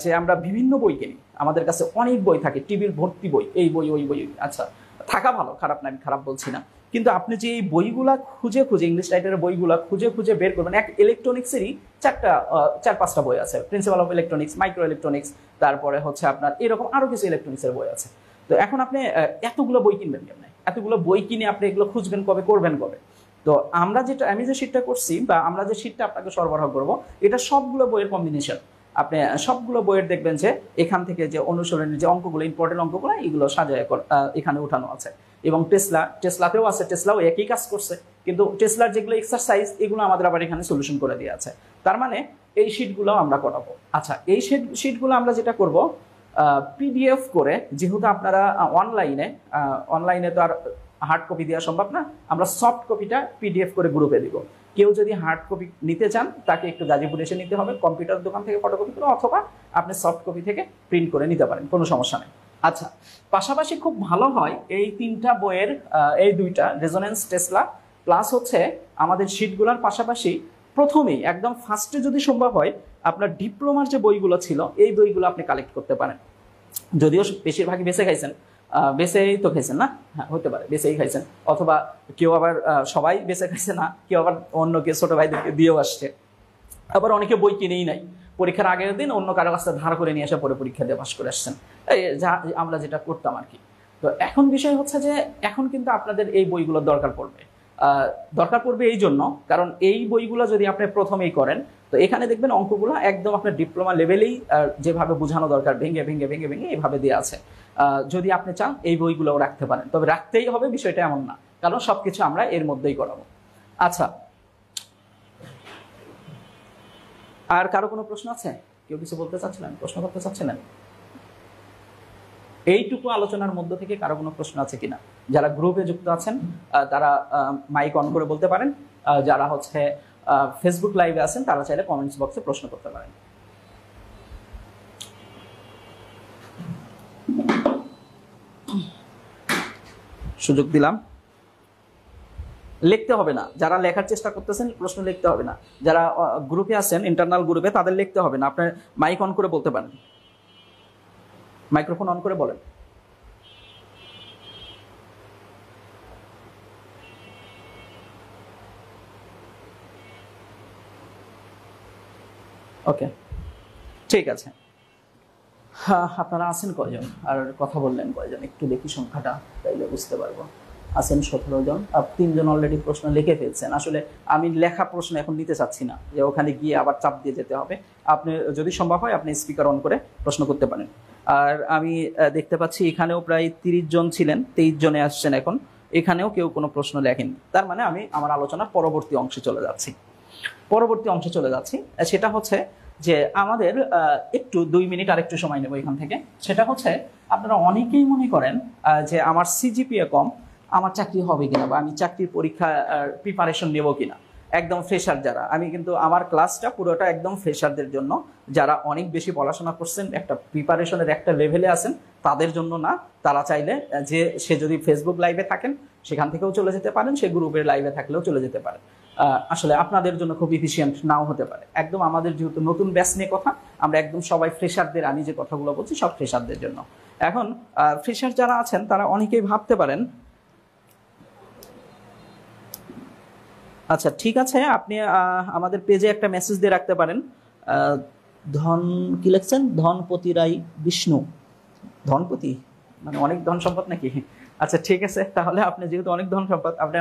যে আমরা বিভিন্ন বই কিনি, আমাদের কাছে অনেক বই থাকে, টিভির ভর্তি বই, এই বই ওই বই। আচ্ছা, থাকা ভালো, খারাপ না, আমি খারাপ বলছি না, কিন্তু আপনি যে এই বইগুলা খুঁজে খুঁজে, ইংলিশ রাইটারের বইগুলা খুঁজে খুঁজে বের করবেন, এক ইলেকট্রনিক্সেরই 4-5টা বই আছে, principal of electronics, micro electronics, তারপরে হচ্ছে আপনার এরকম আরো কিছু ইলেকট্রনিক্সের বই আছে। তো এখন আপনি এতগুলো বই কিনবেন কেমনে? এতগুলো বই কিনে আপনি এগুলো খুঁজবেন কবে, করবেন কবে? তো আমি যে শীটটা করছি বা আমরা যে শীটটা আপনাকে সরবরাহ করব, এটা সবগুলো বইয়ের কম্বিনেশন। আপনি সবগুলো বইয়ের দেখবেন যে এখান থেকে যে অনুসরণের যে অঙ্কগুলো, ইম্পর্টেন্ট অঙ্কগুলো, এগুলো সাজায় এখানে উঠানো আছে। এবং টেসলাতেও আছে, টেসলাও একই কাজ করছে, কিন্তু টেসলার যেগুলো এক্সারসাইজ, এগুলো আমাদের আবার এখানে সলিউশন করে দিয়ে আছে। তার মানে এই শীটগুলো আমরা করাবো। আচ্ছা, এই শীটগুলো আমরা যেটা করব, পিডিএফ করে, যেহেতু আপনারা অনলাইনে তো আর হার্ড কপি দেওয়া সম্ভব না, আমরা সফট কপিটা পিডিএফ করে গ্রুপে দিব। কেউ যদি হার্ড কপি নিতে চান, তাকে একটু গাজীপুর এসে নিতে হবে, কম্পিউটার দোকান থেকে ফটোকপি করে, অথবা আপনি সফট কপি থেকে প্রিন্ট করে নিতে পারেন, কোনো সমস্যা নেই। আচ্ছা, পাশাপাশি খুব ভালো হয় এই 3টা বইয়ের, এই 2টা রেজোনেন্স, টেসলা প্লাস হচ্ছে আমাদের শীটগুলোর পাশাপাশি প্রথমেই একদম ফার্স্টে যদি সম্ভব হয়, আপনার ডিপ্লোমার যে বইগুলো ছিল, এই বইগুলো আপনি কালেক্ট করতে পারেন। যদিও বেশিরভাগই বেছে খাইছেন, বেছেই তো খাইছেন না? হ্যাঁ, হতে পারে বেছেই খাইছেন, অথবা কেউ আবার সবাই বেছে খাইছে না, কেউ আবার অন্য কেউ ছোট ভাইদেরকে দিয়েও আসছে, আবার অনেকে বই কিনেই নাই, পরীক্ষার আগের দিন অন্য কারো কাছে ধার করে নিয়ে এসে পরে পরীক্ষা দিয়ে পাস করে আসছেন, এই যা আমরা যেটা করতাম আর কি। তো এখন বিষয় হচ্ছে যে এখন কিন্তু আপনাদের এই বইগুলোর দরকার পড়বে এই জন্য, কারণ এই বইগুলো যদি আপনি প্রথমেই করেন, তো এখানে দেখবেন অঙ্কগুলো একদম আপনার ডিপ্লোমা লেভেলেই যেভাবে বোঝানো দরকার, ভেঙে ভেঙে ভেঙে ভেঙে এইভাবে দেওয়া আছে। যদি আপনি চান এই বইগুলোও রাখতে পারেন, তবে রাখতেই হবে বিষয়টা এমন না, কারণ সবকিছু আমরা এর মধ্যেই করাবো। আচ্ছা, আর কারো কোনো প্রশ্ন আছে? কেউ কিছু বলতে চাচ্ছিলেন, প্রশ্ন করতে চাচ্ছিলেন? এইটুকু আলোচনার মধ্য থেকে কারো কোনো প্রশ্ন আছে কিনা? যারা গ্রুপে যুক্ত আছেন তারা মাইক অন করে বলতে পারেন, যারা হচ্ছে ফেসবুক লাইভে আছেন তারা চাইলে কমেন্টস বক্সে প্রশ্ন করতে পারেন। সুযোগ দিলাম। লিখতে হবে না, যারা লেখার চেষ্টা করতেছেন প্রশ্ন লিখতে হবে না, যারা গ্রুপে আছেন ইন্টারনাল গ্রুপে তাদের লিখতে হবে না, আপনার মাইক অন করে বলতে পারেন, মাইক্রোফোন অন করে বলেন। ওকে, ঠিক আছে। হ্যাঁ, আপনারা আছেন কয়জন আর কথা বললেন কয়জন? একটু দেখি সংখ্যাটা, তাইলে বুঝতে পারবো। আছেন 17 জন, 3 জন অলরেডি প্রশ্ন লিখে ফেলছেন। আসলে আমি লেখা প্রশ্ন এখন নিতে চাচ্ছি না, যে ওখানে গিয়ে আবার চাপ দিয়ে যেতে হবে। আপনি যদি সম্ভব হয় আপনি স্পিকার অন করে প্রশ্ন করতে পারেন। আর আমি দেখতে পাচ্ছি এখানেও প্রায় 30 জন ছিলেন, 23 জনে আসছেন এখন, এখানেও কেউ কোনো প্রশ্ন লেখেননি। তার মানে আমি আমার আলোচনার পরবর্তী অংশে চলে যাচ্ছি। সেটা হচ্ছে যে আমাদের একটু 2 মিনিট আর একটু সময় নেব এখান থেকে। সেটা হচ্ছে আপনারা অনেকেই মনে করেন যে আমার সিজিপিএ কম, আমার চাকরি হবে কিনা, বা আমি চাকরির পরীক্ষা প্রিপারেশন নেব কিনা। একদম ফ্রেশার যারা, আমি কিন্তু আমার ক্লাসটা পুরোটা একদম ফ্রেশারদের জন্য, যারা অনেক বেশি পড়াশোনা করছেন, একটা প্রিপারেশনের একটা লেভেলে আছেন, তাদের জন্য না। তারা চাইলে যে সে যদি ফেসবুক লাইভে থাকেন সেখান থেকেও চলে যেতে পারেন, সে গ্রুপের লাইভে থাকলেও চলে যেতে পারেন। আসলে আপনাদের জন্য খুব এফিশিয়েন্ট নাও হতে পারে। একদম আমাদের যেহেতু নতুন ব্যাচ নিয়ে কথা, আমরা একদম সবাই ফ্রেশারদের, আমি যে কথাগুলো বলছি সব ফ্রেশারদের জন্য। এখন ফ্রেশার যারা আছেন তারা অনেকেই ভাবতে পারেন, আচ্ছা ঠিক আছে, আপনি আমাদের পেজে একটা মেসেজ দিয়ে রাখতে পারেন, ধন কি লিখছেন, ধনপতি রায় বিষ্ণু, ধনপতি মানে অনেক ধন সম্পদ নাকি? আচ্ছা ঠিক আছে, তাহলে আপনি যেহেতু অনেক ধন সম্পদ, আপনি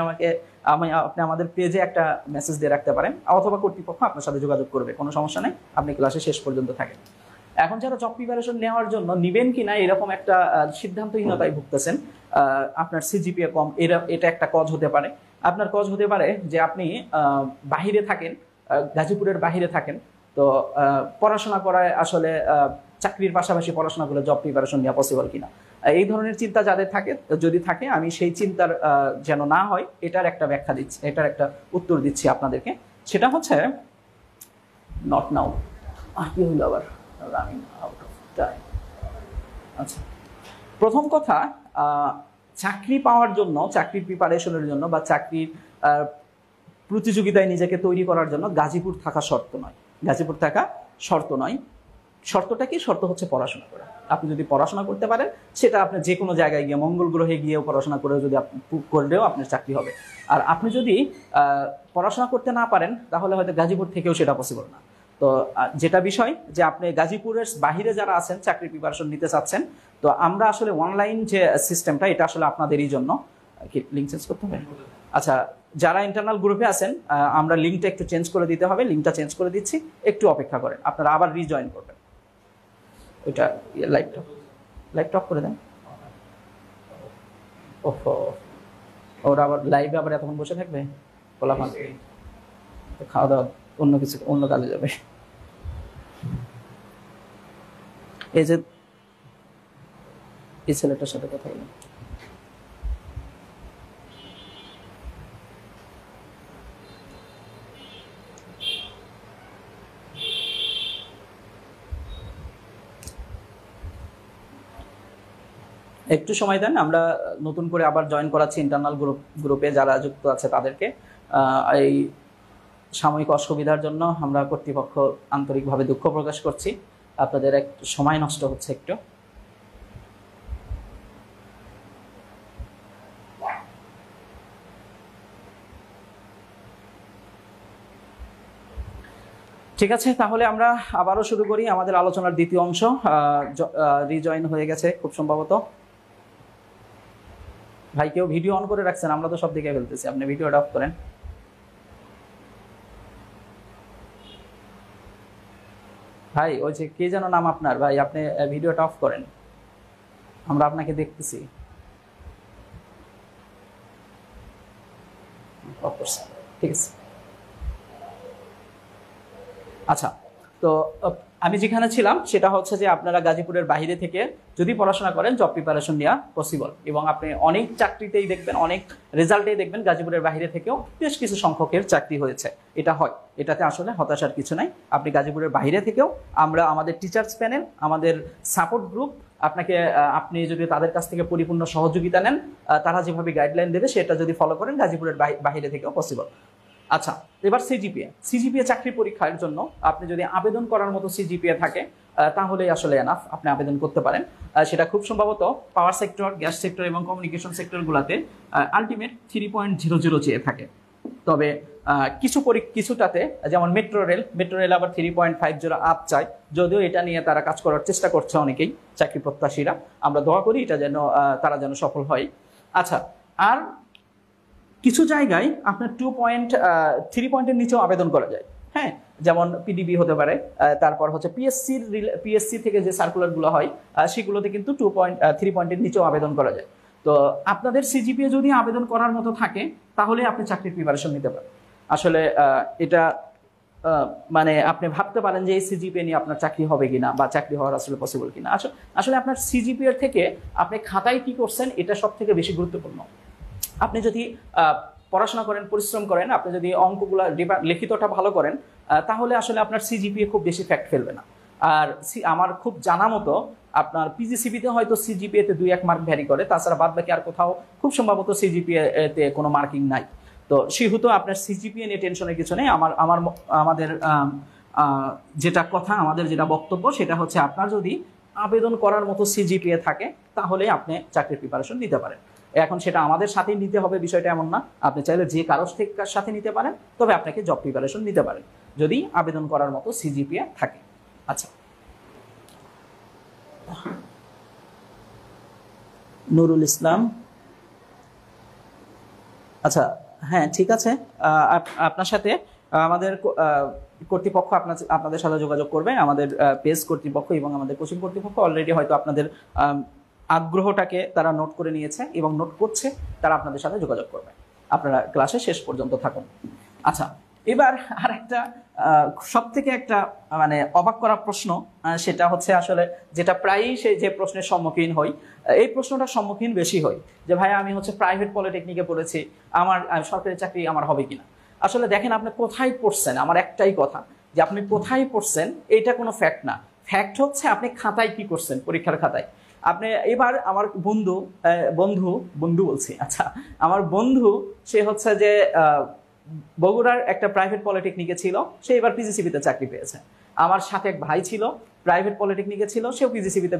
আপনি আমাদের পেজে একটা মেসেজ দিয়ে রাখতে পারেন, অথবা কর্তৃপক্ষ আপনার সাথে যোগাযোগ করবে, কোনো সমস্যা নেই, আপনি ক্লাসে শেষ পর্যন্ত থাকেন। এখন যারা জব প্রিপারেশন নেওয়ার জন্য নিবেন কিনা এরকম একটা সিদ্ধান্তহীনতায় ভুগতেছেন, আপনার সিজিপিএ কম, এটা একটা কজ হতে পারে। আপনার কজ হতে পারে যে আপনি বাহিরে থাকেন, গাজীপুরের বাহিরে থাকেন, তো পড়াশোনা করায় আসলে চাকরির পাশাপাশি পড়াশোনা করে জব প্রিপারেশন নেওয়া পসিবল কিনা, এই ধরনের চিন্তা যাদের থাকে, যদি থাকে, আমি সেই চিন্তার যেন না হয় এটার একটা ব্যাখ্যা দিচ্ছি, এটার একটা উত্তর দিচ্ছি আপনাদেরকে। সেটা হচ্ছে নট নাও, কি হইল আবার, রানিং আউট অফ টাইম। আচ্ছা, প্রথম কথা, চাকরি পাওয়ার জন্য, চাকরির প্রিপারেশনের জন্য বা চাকরির প্রতিযোগিতায় নিজেকে তৈরি করার জন্য গাজীপুর থাকা শর্ত নয়, গাজীপুর থাকা শর্ত নয়। শর্তটা কি? শর্ত হচ্ছে পড়াশোনা করা। আপনি যদি পড়াশোনা করতে পারেন, সেটা আপনি যে কোনো জায়গায় গিয়ে, মঙ্গল গ্রহে গিয়েও পড়াশোনা করে যদি করলেও আপনার চাকরি হবে। আর আপনি যদি পড়াশোনা করতে না পারেন, তাহলে হয়তো গাজীপুর থেকেও সেটা পসিবল না। তো যেটা বিষয় যে আপনি গাজীপুরের বাহিরে যারা আছেন, চাকরি প্রিপারেশন নিতে চাচ্ছেন, তো আমরা আসলে অনলাইন যে সিস্টেমটা, এটা আসলে আপনাদেরই জন্য। কি লিঙ্ক চেঞ্জ করতে হবে? আচ্ছা, যারা ইন্টারনাল গ্রুপে আছেন, আমরা লিঙ্কটা একটু চেঞ্জ করে দিতে হবে, লিঙ্কটা চেঞ্জ করে দিচ্ছি, একটু অপেক্ষা করেন, আপনারা আবার রিজয়েন করবেন। ওইটা লাইভটা অফ করে দেন। ওহো, ওরা আবার লাইভে আবার এতক্ষণ বসে থাকবে, পোলাপান খাওয়া দাওয়া অন্য কিছু, অন্য কাজে যাবে। এই যে এই ছেলেটার সাথে কথা বলেন। একটু সময় দেন, আমরা নতুন করে আবার জয়েন করাচ্ছি ইন্টারনাল গ্রুপে যারা যুক্ত আছে তাদেরকে। এই সাময়িক অসুবিধার জন্য আমরা কর্তৃপক্ষ আন্তরিকভাবে দুঃখ প্রকাশ করছি, আপনাদের একটু সময় নষ্ট হচ্ছে একটু। ঠিক আছে, তাহলে আমরা আবারও শুরু করি আমাদের আলোচনার দ্বিতীয় অংশ। রিজয়েন হয়ে গেছে খুব সম্ভবত। ভাই কেউ ভিডিও অন করে রাখছেন? আমরা তো সব দিকে ফেলতেছি, আপনি ভিডিওটা অফ করেন। ভাই ওই যে কে যেন নাম আপনার, ভাই আপনি ভিডিওটা অফ করেন, আমরা আপনাকে দেখতেছি। ঠিক আছে, আচ্ছা। তো আমি যেখানে ছিলাম সেটা হচ্ছে যে আপনারা গাজীপুরের বাইরে থেকে যদি পড়াশোনা করেন, জব প্রিপারেশন নেওয়া পসিবল, এবং আপনি অনেক চাকরিতেই দেখবেন, অনেক রেজাল্টেই দেখবেন গাজীপুরের বাইরে থেকেও বেশ কিছু সংখ্যকের চাকরি হয়েছে। এটা হয়, এটাতে আসলে হতাশার কিছু নাই। আপনি গাজীপুরের বাইরে থেকেও, আমরা আমাদের টিচার্স প্যানেল, আমাদের সাপোর্ট গ্রুপ, আপনাকে আপনি যদি তাদের কাছ থেকে পরিপূর্ণ সহযোগিতা নেন, তারা যেভাবে গাইডলাইন দেবে সেটা যদি ফলো করেন, গাজীপুরের বাইরে থেকেও পসিবল। আচ্ছা, এবার সিজিপিএ চাকরি পরীক্ষার জন্য আপনি যদি আবেদন করার মতো সিজিপিএ থাকে, তাহলে আসলে এনাফ, আপনি আবেদন করতে পারেন। সেটা খুব সম্ভবত পাওয়ার সেক্টর, গ্যাস সেক্টর এবং কমিউনিকেশন সেক্টরগুলোতে আলটিমেট 3.00 চেয়ে থাকে। তবে কিছুটাতে, যেমন মেট্রো রেল আবার 3.50 আপ চায়, যদিও এটা নিয়ে তারা কাজ করার চেষ্টা করছে অনেকেই, চাকরি প্রত্যাশীরা। আমরা দোয়া করি এটা যেন তারা যেন সফল হয়। আচ্ছা, আর কিছু জায়গায় আপনার 2.3 পয়েন্টের নিচেও আবেদন করা যায়। হ্যাঁ, যেমন পিডিবি হতে পারে, তারপর হচ্ছে পিএসসি থেকে যে সার্কুলারগুলো হয় সেগুলোতে কিন্তু 2.3 পয়েন্টের নিচেও আবেদন করা যায়। তো আপনাদের সিজিপিএ যদি আবেদন করার মতো থাকে, তাহলে আপনি চাকরির প্রিপারেশন নিতে পারেন। আসলে এটা মানে আপনি ভাবতে পারেন যে এই সিজিপিএ নিয়ে আপনার চাকরি হবে কিনা, বা চাকরি হওয়ার আসলে পসিবল কিনা। আসলে আপনার সিজিপিএ থেকে আপনি খাতায় কি করছেন, এটা সব থেকে বেশি গুরুত্বপূর্ণ। আপনি যদি পড়াশোনা করেন, পরিশ্রম করেন, আপনি যদি অঙ্কগুলো লিখিতটা ভালো করেন, তাহলে আসলে আপনার সিজিপিএ খুব বেশি ফ্যাক্ট ফেলবে না। আর আমার খুব জানা মতো আপনার পিজিসিপিতে হয়তো সিজিপিএতে 2-1 মার্ক ভ্যারি করে, তাছাড়া বাদ বাকি আর কোথাও খুব সম্ভবত সিজিপিএতে কোনো মার্কিং নাই। তো সেহেতু আপনার সিজিপিএ নিয়ে টেনশনের কিছু নেই। আমাদের যেটা কথা, আমাদের যেটা বক্তব্য, সেটা হচ্ছে আপনার যদি আবেদন করার মতো সিজিপিএ থাকে, তাহলে আপনি চাকরির প্রিপারেশন নিতে পারেন। এখন সেটা আমাদের সাথেই নিতে হবে বিষয়টা এমন না, আপনি চাইলে যে কারোর সাথে নিতে পারেন, তবে আপনাকে জব প্রিপারেশন নিতে পারেন যদি আবেদন করার মতো সিজিপিএ থাকে। আচ্ছা, নুরুল ইসলাম, আচ্ছা হ্যাঁ ঠিক আছে, আপনার সাথে আমাদের কর্তৃপক্ষ আপনাদের সাথে যোগাযোগ করবে, আমাদের পেজ কর্তৃপক্ষ এবং আমাদের কোচিং কর্তৃপক্ষ অলরেডি হয়তো আপনাদের আগ্রহটাকে তারা নোট করে নিয়েছে এবং নোট করছে, তারা আপনাদের সাথে যোগাযোগ করবে। আপনারা ক্লাসে শেষ পর্যন্ত থাকুন। আচ্ছা, এবার আর একটা সব থেকে একটা মানে অবাক করা প্রশ্ন, সেটা হচ্ছে আসলে যেটা প্রায়ই যে প্রশ্নের সম্মুখীন হই, এই প্রশ্নটার সম্মুখীন বেশি হই যে ভাই আমি হচ্ছে প্রাইভেট পলিটেকনিকে পড়েছি, আমার সরকারি চাকরি আমার হবে কিনা। আসলে দেখেন আপনি কোথায় পড়ছেন, আমার একটাই কথা যে আপনি কোথায় পড়ছেন এটা কোনো ফ্যাক্ট না। ফ্যাক্ট হচ্ছে আপনি খাতায় কি করছেন, পরীক্ষার খাতায়। আপনি এবার আমার বন্ধু বলছি, আচ্ছা আমার বন্ধু সে হচ্ছে যে বগুড়ার একটা প্রাইভেট পলিটেকনিকে ছিল, সে এবার পিজিসিবিতে চাকরি পেয়েছে। আমার সাথে এক ভাই ছিল, প্রাইভেট পলিটেকনিকে ছিল, সেও পিজিসিবিতে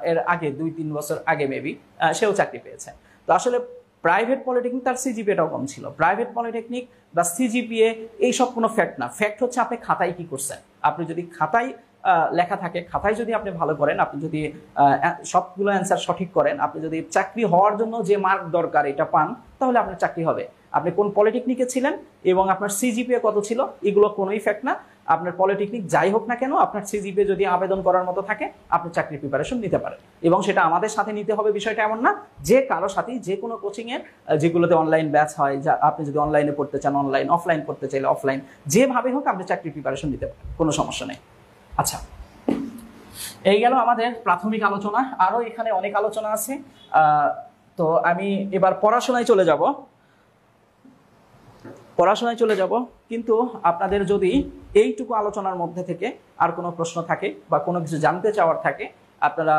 এর আগে 2-3 বছর আগে মেবি সেও চাকরি পেয়েছে। তো আসলে প্রাইভেট পলিটেকনিক তার সিজিপিএটাও কম ছিল। প্রাইভেট পলিটেকনিক বা সিজিপিএ এইসব কোনো ফ্যাক্ট না। ফ্যাক্ট হচ্ছে আপনি খাতায় কি করছেন। আপনি যদি খাতায় লেখা থাকে, খাতায় যদি আপনি ভালো করেন, আপনি যদি সবগুলো অ্যান্সার সঠিক করেন, আপনি যদি চাকরি হওয়ার জন্য যে মার্ক দরকার এটা পান, তাহলে আপনার চাকরি হবে। আপনি কোন পলিটেকনিকে ছিলেন এবং আপনার সিজিপিএ কত ছিল, এগুলো কোনো ইফেক্ট না। আপনার পলিটেকনিক যাই হোক না কেন, আপনার সিজিপিএ যদি আবেদন করার মতো থাকে, আপনি চাকরির প্রিপারেশন নিতে পারেন। এবং সেটা আমাদের সাথে নিতে হবে বিষয়টা এমন না, যে কারো সাথেই যে কোনো কোচিংয়ের যেগুলোতে অনলাইন ব্যাচ হয়, যা আপনি যদি অনলাইনে পড়তে চান অনলাইন, অফলাইন করতে চাইলে অফলাইন, যেভাবে হোক আপনি চাকরির প্রিপারেশন নিতে পারেন, কোনো সমস্যা নেই। আচ্ছা, এই গেল আমাদের প্রাথমিক আলোচনা। আরও এখানে অনেক আলোচনা আছে, তো আমি এবার পড়াশোনায় চলে যাব। কিন্তু আপনাদের যদি এইটুকু আলোচনার মধ্যে থেকে আর কোনো প্রশ্ন থাকে বা কোনো কিছু জানতে চাওয়ার থাকে, আপনারা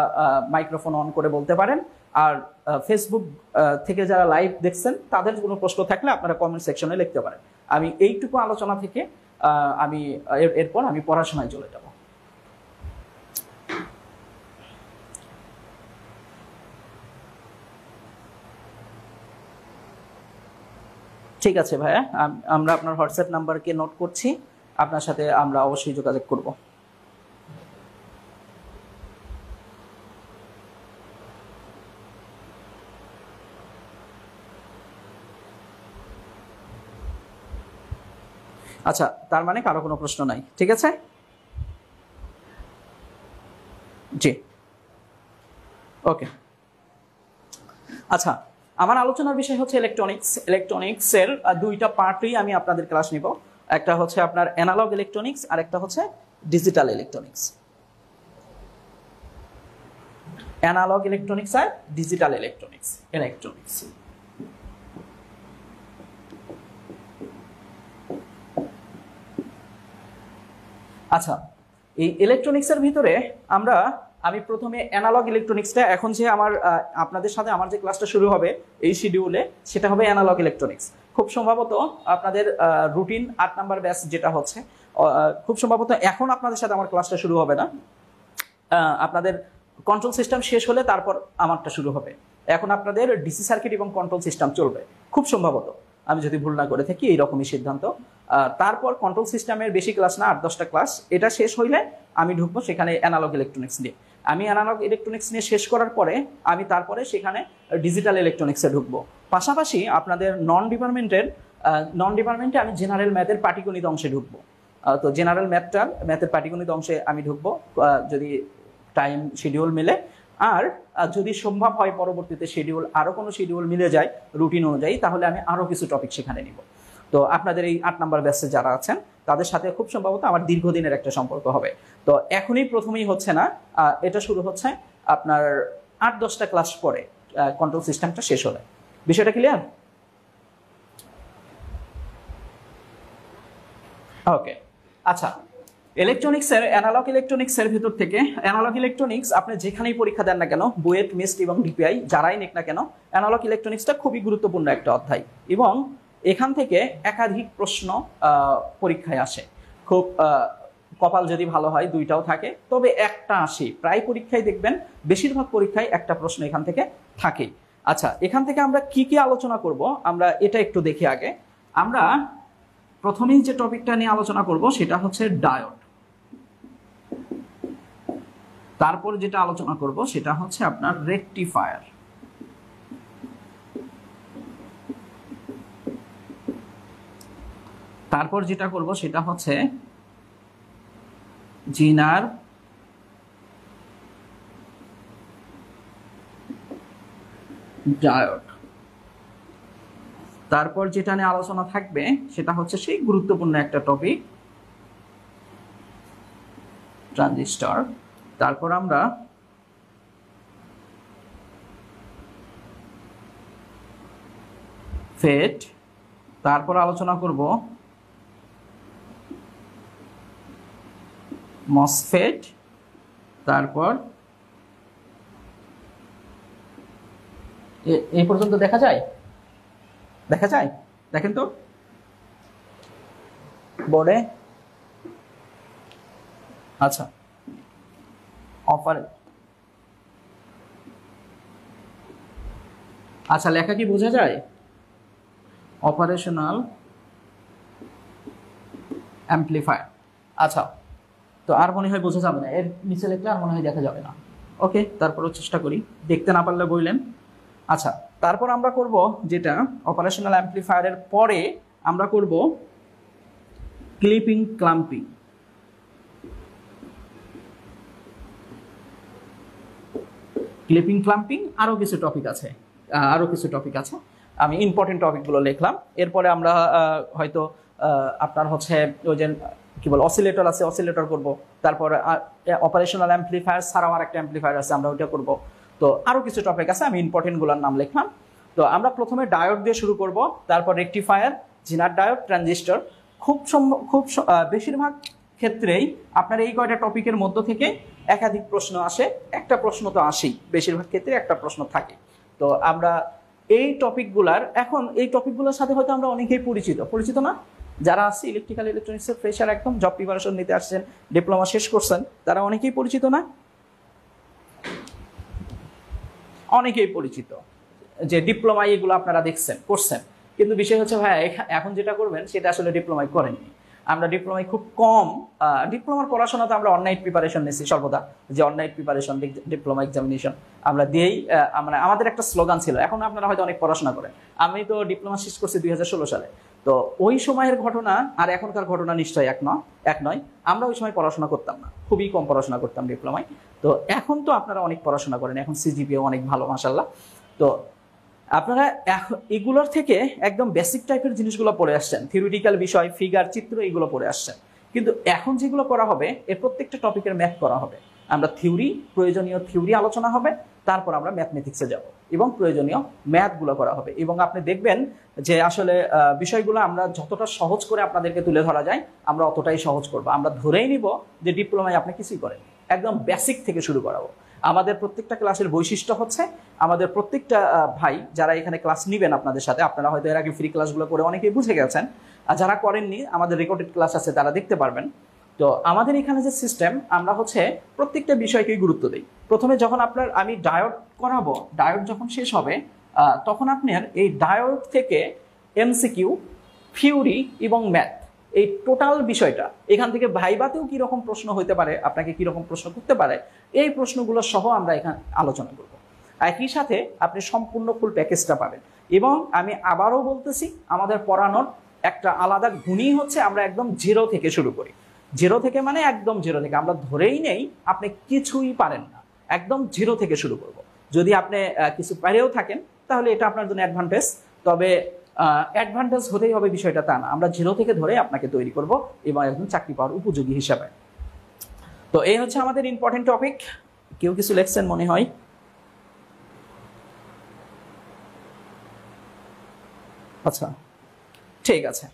মাইক্রোফোন অন করে বলতে পারেন। আর ফেসবুক থেকে যারা লাইভ দেখছেন, তাদের কোনো প্রশ্ন থাকলে আপনারা কমেন্ট সেকশনে লিখতে পারেন। আমি এইটুকু আলোচনা থেকে এরপর আমি পড়াশোনায় চলে যাব। ঠিক আছে ভাইয়া, আমরা আপনার হোয়াটসঅ্যাপ নাম্বারকে নোট করছি, আপনার সাথে আমরা অবশ্যই যোগাযোগ করব। আচ্ছা, তার মানে কারো কোনো প্রশ্ন নাই, ঠিক আছে? জি, ওকে। আচ্ছা, আমার আলোচনার বিষয় হচ্ছে ইলেকট্রনিক্সের দুইটা পার্টই আমি আপনাদের ক্লাস নিব। একটা হচ্ছে আপনার অ্যানালগ ইলেকট্রনিক্স আর একটা হচ্ছে ডিজিটাল ইলেকট্রনিক্স। অ্যানালগ ইলেকট্রনিক্স আর ডিজিটাল ইলেকট্রনিক্স। আচ্ছা, এই ইলেকট্রনিক্সের ভিতরে আমি প্রথমে অ্যানালগ ইলেকট্রনিক্সটা, এখন যে আপনাদের সাথে আমার যে ক্লাসটা শুরু হবে এই শিডিউলে, সেটা হবে অ্যানালগ ইলেকট্রনিক্স। খুব সম্ভবত আপনাদের রুটিন 8 নাম্বার ব্যাচ যেটা হচ্ছে, খুব সম্ভবত এখন আপনাদের সাথে আমার ক্লাসটা শুরু হবে না। আপনাদের কন্ট্রোল সিস্টেম শেষ হলে তারপর আমারটা শুরু হবে। এখন আপনাদের ডিসি সার্কিট এবং কন্ট্রোল সিস্টেম চলবে খুব সম্ভবত, আমি যদি ভুল না করে থাকি, এইরকমই সিদ্ধান্ত। তারপর কন্ট্রোল সিস্টেমের বেশি ক্লাস না, 8-10টা ক্লাস। এটা শেষ হইলে আমি ঢুকবো সেখানে অ্যানালগ ইলেকট্রনিক্স নিয়ে। আমি অ্যানালগ ইলেকট্রনিক্স নিয়ে শেষ করার পরে আমি তারপরে সেখানে ডিজিটাল ইলেকট্রনিক্সে ঢুকবো। পাশাপাশি আপনাদের নন ডিপার্টমেন্টে আমি জেনারেল ম্যাথের পাটিগণিত অংশে ঢুকবো। তো জেনারেল ম্যাথের পাটিগণিত অংশে আমি ঢুকবো যদি টাইম শিডিউল মিলে। আর যদি সম্ভব হয় পরবর্তীতে আরও কোনো শিডিউল মিলে যায় রুটিন অনুযায়ী, তাহলে আমি আরও কিছু টপিক সেখানে নিব। তো আপনাদের এই 8 নাম্বার ব্যাচে যারা আছেন, তাদের সাথে খুব সম্ভবত আমার দীর্ঘদিনের একটা সম্পর্ক হবে। তো এখনই প্রথমেই হচ্ছে না, এটা শুরু হচ্ছে আপনার 8-10টা ক্লাস পরে, কন্ট্রোল সিস্টেমটা শেষ হলে। বিষয়টা ক্লিয়ার? ওকে। আচ্ছা, অ্যানালগ ইলেকট্রনিক্সের ভিতর থেকে, অ্যানালগ ইলেকট্রনিক্স আপনি যেখানেই পরীক্ষা দেন না কেন, বুয়েট, মিস্ট এবং ডিপিআই যারাই নিক না কেন, অ্যানালগ ইলেকট্রনিক্সটা খুবই গুরুত্বপূর্ণ একটা অধ্যায় এবং এখান থেকে একাধিক প্রশ্ন পরীক্ষায় আসে। খুব কপাল যদি ভালো হয় 2টাও থাকে, তবে একটা আসে। প্রায় পরীক্ষায় দেখবেন, বেশিরভাগ পরীক্ষায় একটা প্রশ্ন এখান থেকে থাকে। আচ্ছা, এখান থেকে আমরা কি আলোচনা করব, আমরা এটা একটু দেখি আগে। আমরা প্রথমেই যে টপিকটা নিয়ে আলোচনা করব সেটা হচ্ছে ডায়োড। তারপর যেটা আলোচনা করব সেটা হচ্ছে আপনার রেকটিফায়ার। তারপর যেটা করব সেটা হচ্ছে জিনার ডায়োড। তারপর যেটা নিয়ে আলোচনা থাকবে সেটা হচ্ছে সেই গুরুত্বপূর্ণ একটা টপিক, ট্রানজিস্টর। তারপর আমরা ফেট, তারপর আলোচনা করব মসফেট, তারপর এই পর্যন্ত দেখা যায়, দেখা যায়, দেখেন তো বোর্ডে। আচ্ছা, আচ্ছা লেখা কি বোঝা যায়? Operational amplifier. আচ্ছা, তো আর মনে হয় বোঝা যাবে না, এর নিচে লিখলে আর মনে হয় দেখা যাবে না। ওকে, তারপরও চেষ্টা করি, দেখতে না পারলে বললেন। আচ্ছা, তারপর আমরা করব যেটা অপারেশনাল অ্যাম্পলিফায়ারের পরে আমরা করব ক্লিপিং ক্লাম্পিং। ক্লিপিং ক্লাম্পিং আরও কিছু টপিক আছে, আমি ইম্পর্টেন্ট টপিকগুলো লিখলাম। এরপরে আমরা হয়তো আপনার হচ্ছে ওই যে কি বল অসিলেটর আছে, অসিলেটর করব। তারপর অপারেশনাল অ্যাম্পলিফায়ার ছাড়াও আর একটা অ্যাম্পলিফায়ার আছে, আমরা ওইটা করব। তো আরও কিছু টপিক আছে, আমি ইম্পর্টেন্টগুলোর নাম লিখলাম। তো আমরা প্রথমে ডায়োড দিয়ে শুরু করব, তারপর রেকটিফায়ার, জিনার ডায়োড, ট্রানজিস্টর। বেশিরভাগ ক্ষেত্রেই আপনার এই কয়টা টপিকের মধ্য থেকে একাধিক প্রশ্ন আসে, একটা প্রশ্ন তো আসেই, বেশিরভাগ ক্ষেত্রে একটা প্রশ্ন থাকে। তো আমরা এই টপিকগুলোর সাথে হয়তো আমরা অনেকেই পরিচিত না, যারা আছে ইলেকট্রিক্যাল ইলেকট্রনিক্সের ফ্রেশার, একদম জব প্রিপারেশন নিতে আসছেন, ডিপ্লোমা শেষ করছেন, তারা অনেকেই পরিচিত না? অনেকেই পরিচিত যে ডিপ্লোমা এগুলো আপনারা করছেন, কিন্তু বিষয় হচ্ছে ভাই এখন যেটা করবেন সেটা আসলে ডিপ্লোমায় করেননি। আমরা ডিপ্লোমায় খুব কম, ডিপ্লোমার পড়াশোনা তো আমরা অনলাইন প্রিপারেশন নিচ্ছি সর্বদা, যে অনলাইন প্রিপারেশন ডিপ্লোমা এক্সামিনেশন আমরা দিয়েই, মানে আমাদের একটা স্লোগান ছিল। এখন আপনারা হয়তো অনেক পড়াশোনা করেন, আমি তো ডিপ্লোমা শেষ করছি 2016 সালে। তো ওই সময়ের ঘটনা আর এখনকার ঘটনা নিশ্চয়ই এক নয়। আমরা ওই সময় পড়াশোনা করতাম না, খুবই কম পড়াশোনা করতাম ডিপ্লোমায়। তো এখন তো আপনারা অনেক পড়াশোনা করেন, এখন সিজিপিও অনেক ভালো মাশাআল্লাহ। তো আপনারা এগুলোর থেকে একদম বেসিক টাইপের জিনিসগুলো পড়ে আসছেন, থিওরিটিক্যাল বিষয়, ফিগার, চিত্র, এগুলো পড়ে আসছেন। কিন্তু এখন যেগুলো করা হবে এর প্রত্যেকটা টপিকের ম্যাথ করা হবে। আমরা প্রয়োজনীয় থিওরি আলোচনা হবে, তারপর আমরা ম্যাথমেটিক্সে যাব এবং প্রয়োজনীয় ম্যাথগুলো করা হবে। এবং আপনি দেখবেন যে আসলে বিষয়গুলো আমরা যতটা সহজ করে আপনাদেরকে তুলে ধরা যায়, আমরা অতটাই সহজ করব। আমরা ধরেই নিব যে ডিপ্লোমায় আপনি কিছুই করেন, একদম বেসিক থেকে শুরু করাবো। আমাদের প্রত্যেকটা ক্লাসের বৈশিষ্ট্য হচ্ছে আমাদের প্রত্যেকটা ভাই যারা এখানে ক্লাস নেবেন আপনাদের সাথে, আপনারা হয়তো এর আগে ফ্রি ক্লাসগুলো করে অনেকেই বুঝে গেছেন, আর যারা করেননি আমাদের রেকর্ডেড ক্লাস আছে, তারা দেখতে পারবেন। তো আমাদের এখানে যে সিস্টেম, আমরা হচ্ছে প্রত্যেকটা বিষয়কেই গুরুত্ব দিই। প্রথমে যখন আমি ডায়োড করাবো, ডায়োড যখন শেষ হবে তখন আপনার এই ডায়োড থেকে এমসিকিউ, থিওরি এবং ম্যাথ, এই টোটাল বিষয়টা, এখান থেকে ভাইবাতেও কীরকম প্রশ্ন হতে পারে, আপনাকে কীরকম প্রশ্ন করতে পারে, এই প্রশ্নগুলো সহ আমরা এখানে আলোচনা করব। একই সাথে আপনি সম্পূর্ণ ফুল প্যাকেজটা পাবেন। এবং আমি আবারও বলতেছি, আমাদের পড়ানোর একটা আলাদা গুণই হচ্ছে আমরা একদম জিরো থেকে শুরু করি। জিরো থেকে মানে একদম জিরো থেকে, আমরা ধরেই নেই আপনি কিছুই পারেন না, একদম জিরো থেকে শুরু করব। যদি আপনি কিছু পারেও থাকেন তাহলে এটা আপনার জন্য অ্যাডভান্টেজ, তবে অ্যাডভান্টেজ হতেই হবে বিষয়টা তা না। আমরা জিরো থেকে ধরে আপনাকে তৈরি করব এবং একদম চাকরি পাওয়ার উপযোগী হিসাবে। তো এই হচ্ছে আমাদের ইম্পর্টেন্ট টপিক। কেউ কিছু লেখছেন মনে হয়? আচ্ছা, ঠিক আছে।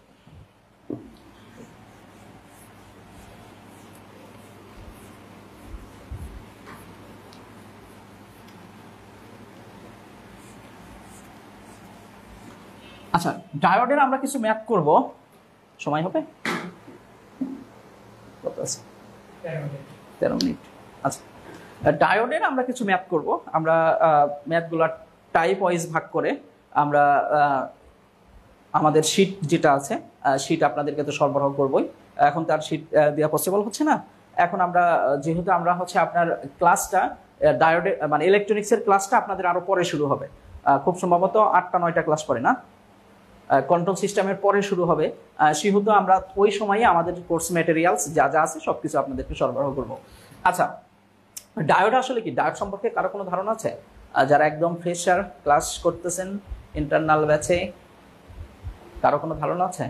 আচ্ছা, ডায়োডের আমরা কিছু ম্যাথ করব, সময় হবে কত আছে? 13 মিনিট। আচ্ছা, ডায়োডের আমরা কিছু ম্যাথ করব। আমরা ম্যাথগুলো টাইপ ওয়াইজ ভাগ করে আমরা আমাদের শিট যেটা আছে, শিট আপনাদেরকে তো সরবরাহ করবই, এখন তার শিট দেওয়া পসিবল হচ্ছে না। এখন আমরা যেহেতু আমরা হচ্ছে আপনার ক্লাসটা ডায়োডে মানে ইলেকট্রনিক্সের ক্লাসটা আপনাদের আরো পরে শুরু হবে, খুব সম্ভবত 8টা 9টা ক্লাস পরে, না কন্ট্রোল সিস্টেমের পরে শুরু হবে, সেহেতু আমরা ওই সময়ই আমাদের কোর্স ম্যাটেরিয়ালস যা যা আছে সব কিছু আপনাদেরকে সরবরাহ করব। আচ্ছা, ডায়োড আসলে কি? ডায়োড সম্পর্কে কারো কোনো ধারণা আছে? যারা একদম ফ্রেশার ক্লাস করতেছেন ইন্টারনাল ব্যাচে, কারো কোনো ধারণা আছে?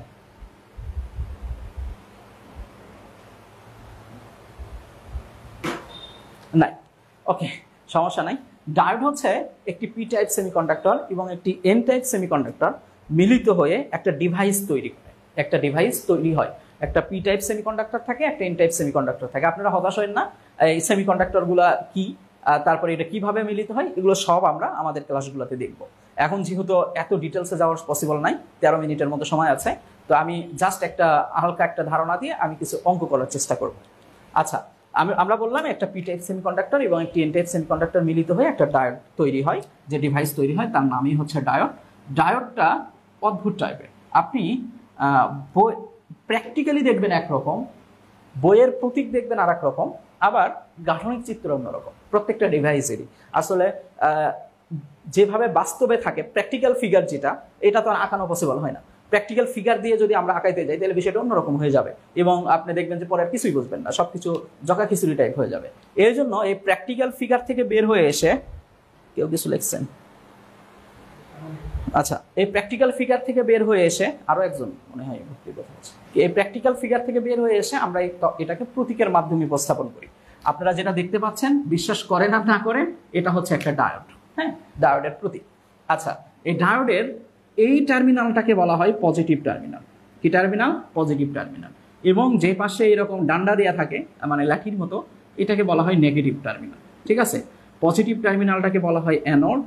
নাই, ওকে, সমস্যা নাই। ডায়োড হচ্ছে একটি পি টাইপ সেমিকন্ডাক্টর এবং একটি এন টাইপ সেমিকন্ডাক্টর মিলিত হয়ে একটা ডিভাইস তৈরি করে, একটা ডিভাইস তৈরি হয়। একটা পি টাইপ সেমিকন্ডাক্টর থাকে, একটা এন টাইপ সেমিকন্ডাক্টর থাকে। আপনারা হতাশ হবেন না, এই সেমিকন্ডাক্টরগুলো কি, তারপরে এটা কিভাবে মিলিত হয়, এগুলো সব আমরা আমাদের ক্লাসগুলোতে দেখব। এখন যেহেতু এত ডিটেলসে যাওয়ার পসিবল নাই, 13 মিনিটের মতো সময় আছে, তো আমি জাস্ট একটা হালকা একটা ধারণা দিয়ে আমি কিছু অঙ্ক করার চেষ্টা করব। আচ্ছা, আমরা বললাম একটা পি টাইপ সেমিকন্ডাক্টর এবং একটি এন টাইপ সেমিকন্ডাক্টর মিলিত হয়ে একটা ডায়োড তৈরি হয়, যে ডিভাইস তৈরি হয় তার নামই হচ্ছে ডায়োড। ডায়োডটা অদ্ভুত টাইপের, আপনি প্র্যাকটিক্যালি দেখবেন একরকম, বইয়ের প্রতীক দেখবেন আর এক রকম, আবার গাঠনিক চিত্র অন্যরকম প্রত্যেকটা ডিভাইসেরই। আসলে যেভাবে বাস্তবে থাকে প্র্যাকটিক্যাল ফিগার যেটা, এটা তো আর আঁকানো পসিবল হয় না। প্র্যাকটিক্যাল ফিগার দিয়ে যদি আমরা আঁকাইতে যাই তাহলে বিষয়টা অন্যরকম হয়ে যাবে এবং আপনি দেখবেন যে পরে আর কিছুই বুঝবেন না, সবকিছু জকা খিচুড়ি টাইপ হয়ে যাবে। এই জন্য এই প্র্যাকটিক্যাল ফিগার থেকে বের হয়ে এসে, কেউ কিছু লিখছেন? আচ্ছা, এই প্র্যাকটিক্যাল ফিগার থেকে বের হয়ে এসে আরো একজন মনে হয় ভর্তির কথা আছে, এই প্র্যাকটিক্যাল ফিগার থেকে বের হয়ে এসে আমরা এটাকে প্রতীকের মাধ্যমে উপস্থাপন করি। আপনারা যেটা দেখতে পাচ্ছেন, বিশ্বাস করেন আর না করেন, এটা হচ্ছে একটা ডায়োড। হ্যাঁ, ডায়োডের প্রতীক। আচ্ছা, এই ডায়োডের এই টার্মিনালটাকে বলা হয় পজিটিভ টার্মিনাল। কি টার্মিনাল? Positive terminal. এবং যে পাশে এরকম ডান্ডা দেওয়া থাকে, মানে লাঠির মতো, এটাকে বলা হয় নেগেটিভ টার্মিনাল। ঠিক আছে, পজিটিভ টার্মিনালটাকে বলা হয় অ্যানোড